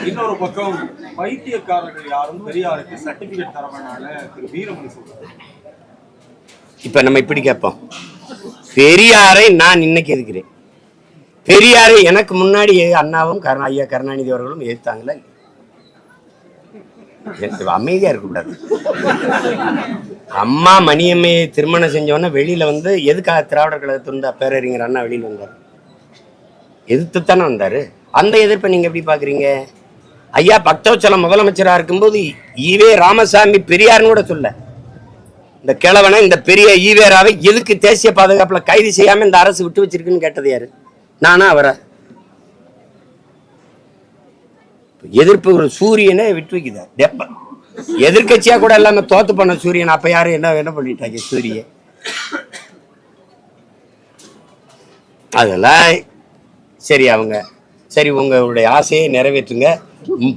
இன்னொரு பக்கம் பைத்தியக்காரர்கள் யாரும் பெரியாருக்கு சர்டிபிகேட் தர வேணால திரு வீரமணி சொல்றாங்க. இப்ப நம்ம இப்படி கேட்போம், பெரியாரை நான் இன்னைக்கு எதுக்கிறேன். பெரியாரை எனக்கு முன்னாடி அண்ணாவும் ஐயா கருணாநிதி அவர்களும் எதிர்த்தாங்களா? அமைதியா இருக்கக்கூடாது. அம்மா மணியம்மையை திருமணம் செஞ்சவொன்னே வெளியில வந்து எதுக்காக திராவிடர் கழகத்திருந்தா பேரறிஞர் அண்ணா வெளியில வந்தார்? எதிர்த்துத்தானே வந்தாரு. அந்த எதிர்ப்பை நீங்க எப்படி பாக்குறீங்க? ஐயா பக்தவச்சலம் முதலமைச்சரா இருக்கும்போது ஈவே ராமசாமி பெரியார்னு கூட சொல்ல, இந்த கிழவனை இந்த பெரிய ஈவேராவை எதுக்கு தேசிய பாதுகாப்புல கைது செய்யாம இந்த அரசு விட்டு வச்சிருக்குன்னு கேட்டது யாரு? நானா அவரை? எதிர்ப்பு ஒரு சூரியனை விட்டு வைக்குதா? எதிர்கட்சியா கூட எல்லாமே தோத்து பண்ண சூரியன் அப்ப யாரு என்ன பண்ணிட்டாங்க? சூரிய அதெல்லாம் சரி. அவங்க சரி உங்களுடைய ஆசையை நிறைவேற்றுங்க,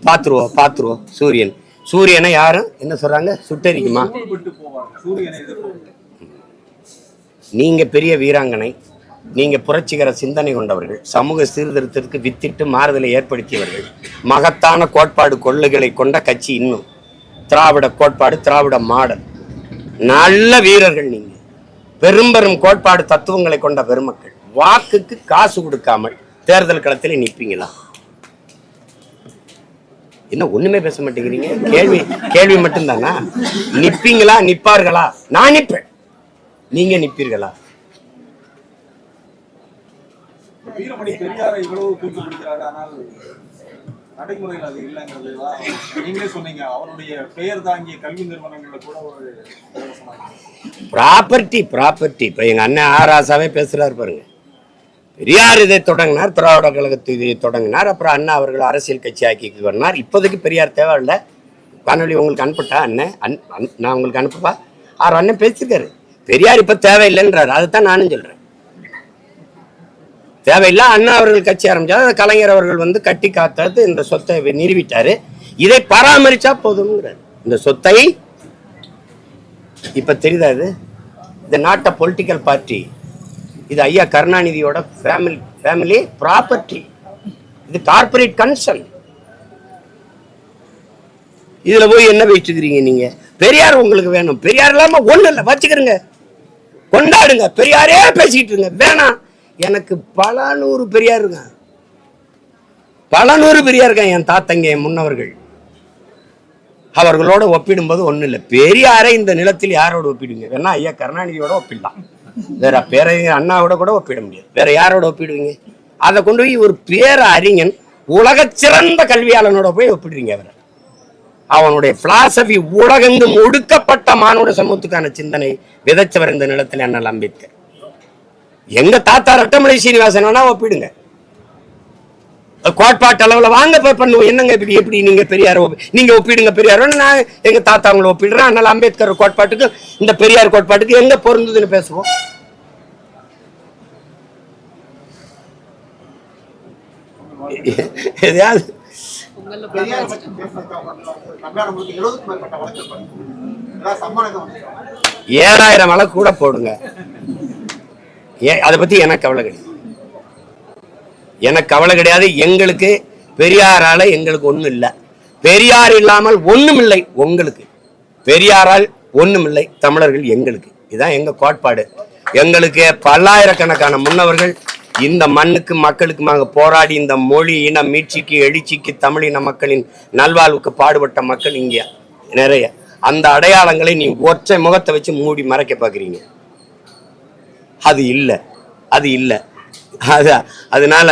பாத்துருவோம். சூரியனை யாரும் என்ன சொல்றாங்க? சுட்டரிக்குமா? நீங்க பெரிய வீராங்கனை, நீங்க புரட்சிகர சிந்தனை கொண்டவர்கள், சமூக சீர்திருத்தத்துக்கு வித்திட்டு மாறுதலை ஏற்படுத்தியவர்கள், மகத்தான கோட்பாடு கொள்கைகளை கொண்ட கட்சி. இன்னும் திராவிட கோட்பாடு, திராவிட மாடல், நல்ல வீரர்கள். நீங்க பெரும் கோட்பாடு தத்துவங்களை கொண்ட பெருமக்கள். வாக்குக்கு காசு கொடுக்காமல் தேர்தல் களத்தில் நிற்பீங்களா? என்ன ஒண்ணுமே பேச மாட்டேங்கிறீங்க? கேள்வி மட்டும்தானா? நிப்பீங்களா? நிப்பார்களா? நான் நிப்பேன், நீங்க நிப்பீர்களா? வீரமணி பெரியாரை இவ்வளவு தூக்கி பிடிக்கிறாரு, ஆனால் நடைமுறையில் அது இல்லைங்கிறது நீங்களே சொன்னீங்க. அவருடைய பெயர் தாங்கிய கல்வி நிறுவனங்கள்ல கூட ஒரு ப்ராப்பர்ட்டி. இப்ப எங்க அண்ணன் ஆராசாவே பேசுறாரு பாருங்க. பெரியார் இதை தொடங்கினார், திராவிட கழகத்தை இதை தொடங்கினார், அப்புறம் அண்ணா அவர்கள் அரசியல் கட்சி ஆக்கி வந்தார். இப்போதைக்கு பெரியார் தேவையில்லை. காணொலி உங்களுக்கு அனுப்பிட்டா அண்ணன், நான் உங்களுக்கு அனுப்பப்பா. அண்ணன் பேசிருக்காரு, பெரியார் இப்ப தேவையில்லைன்றாரு. அதுதான் நானும் சொல்றேன். தேவையில்லை. அண்ணா அவர்கள் கட்சி ஆரம்பிச்சாரு, கலைஞர் அவர்கள் வந்து கட்டி காத்தது இந்த சொத்தை நிறுவிட்டாரு. இதை பராமரிச்சா போதும்ங்கிறாரு. இந்த சொத்தை இப்ப தெரியுதா? இது நாட் அ பொலிட்டிக்கல் பார்ட்டி. இது ஐயா கருணாநிதியோட ஃபேமிலி ப்ராப்பர்ட்டி. இது கார்பரேட் கன்சர்ன். இதுல போய் என்ன வச்சுக்கிறீங்க நீங்க? பெரியார் உங்களுக்கு வேணும், பெரியார் இல்லாம ஒண்ணு இல்லை, வச்சுக்கிறீங்க, கொண்டாடுங்க, பெரியாரே பேசிட்டு இருங்க. வேணாம், எனக்கு பல நூறு பெரியார் இருக்கான், என் தாத்தங்க, என் முன்னவர்கள். அவர்களோட ஒப்பிடும்போது ஒண்ணு இல்லை. பெரியாரை இந்த நிலத்தில் யாரோட ஒப்பிடுங்க? வேணா ஐயா கருணாநிதியோட ஒப்பிடலாம், வேற பேரறிஞர் அண்ணாவோட கூட ஒப்பிட முடியாது. வேற யாரோட ஒப்பிடுவீங்க? அதை கொண்டு போய் ஒரு பேர அறிஞன், உலக சிறந்த கல்வியாளனோட போய் ஒப்பிடுறீங்க. அவனுடைய பிலாசபி உலகெங்கும் ஒடுக்கப்பட்ட மானுட சமூகத்துக்கான சிந்தனை விதைச்சவர் இந்த நிலத்தில் அண்ணல் அம்பேத்கர். எங்க தாத்தா ரட்டமலை சீனிவாசன் வேணா ஒப்பிடுங்க, கோட்பாட்டு அளவுல வாங்க போய் பண்ணுவோம். என்னங்க எப்படி நீங்க பெரியார் நீங்க ஒப்பிடுங்க பெரியார், நான் எங்க தாத்தா அவங்களை ஒப்பிடுறேன். அதனால அம்பேத்கர் கோட்பாட்டுக்கு இந்த பெரியார் கோட்பாட்டுக்கு எங்க பொருந்ததுன்னு பேசுவோம். எதையாவது 7000 வழக்கு கூட போடுங்க. அதை பத்தி எனக்கு கவலை கிடையாது. எங்களுக்கு பெரியாரால எங்களுக்கு ஒண்ணும் இல்லை, பெரியார் இல்லாமல் ஒண்ணும் இல்லை. உங்களுக்கு பெரியாரால் ஒண்ணும் இல்லை, தமிழர்கள் எங்களுக்கு. இதுதான் எங்க கோட்பாடு. எங்களுக்கு பல்லாயிரக்கணக்கான முன்னவர்கள் இந்த மண்ணுக்கு மக்களுக்குமாக போராடி இந்த மொழி இன மீட்சிக்கு எழுச்சிக்கு தமிழின மக்களின் நல்வாழ்வுக்கு பாடுபட்ட மக்கள் இங்கே நிறைய. அந்த அடையாளங்களை நீ ஒற்றை முகத்தை வச்சு மூடி மறைக்க பார்க்குறீங்க. அது இல்லை, அது இல்லை. அதனால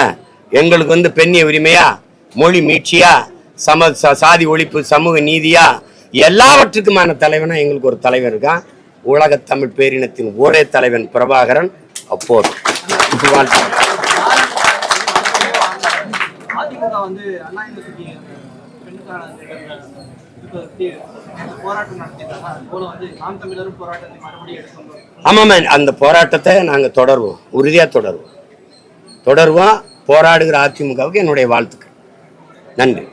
எங்களுக்கு பெண்ணிய உரிமையா, மொழி மீட்சியா, சாதி ஒழிப்பு, சமூக நீதியா, எல்லாவற்றுக்குமான தலைவனா எங்களுக்கு ஒரு தலைவர் இருக்கான். உலக தமிழ் பேரினத்தின் ஒரே தலைவன் பிரபாகரன். அப்போது அதிமுக அண்ணா யூனிவர்சிட்டி பெண்ணுக்கான போராட்டம் நடத்திட்டாங்க. அது போல நாம் தமிழரும் போராட்டத்தை மறுபடியும் எடுக்கணும். ஆமாம், அந்த போராட்டத்தை நாங்கள் தொடருவோம், உறுதியாக தொடருவோம். போராடுகிற அதிமுகவுக்கு என்னுடைய வாழ்த்துக்கள். நன்றி.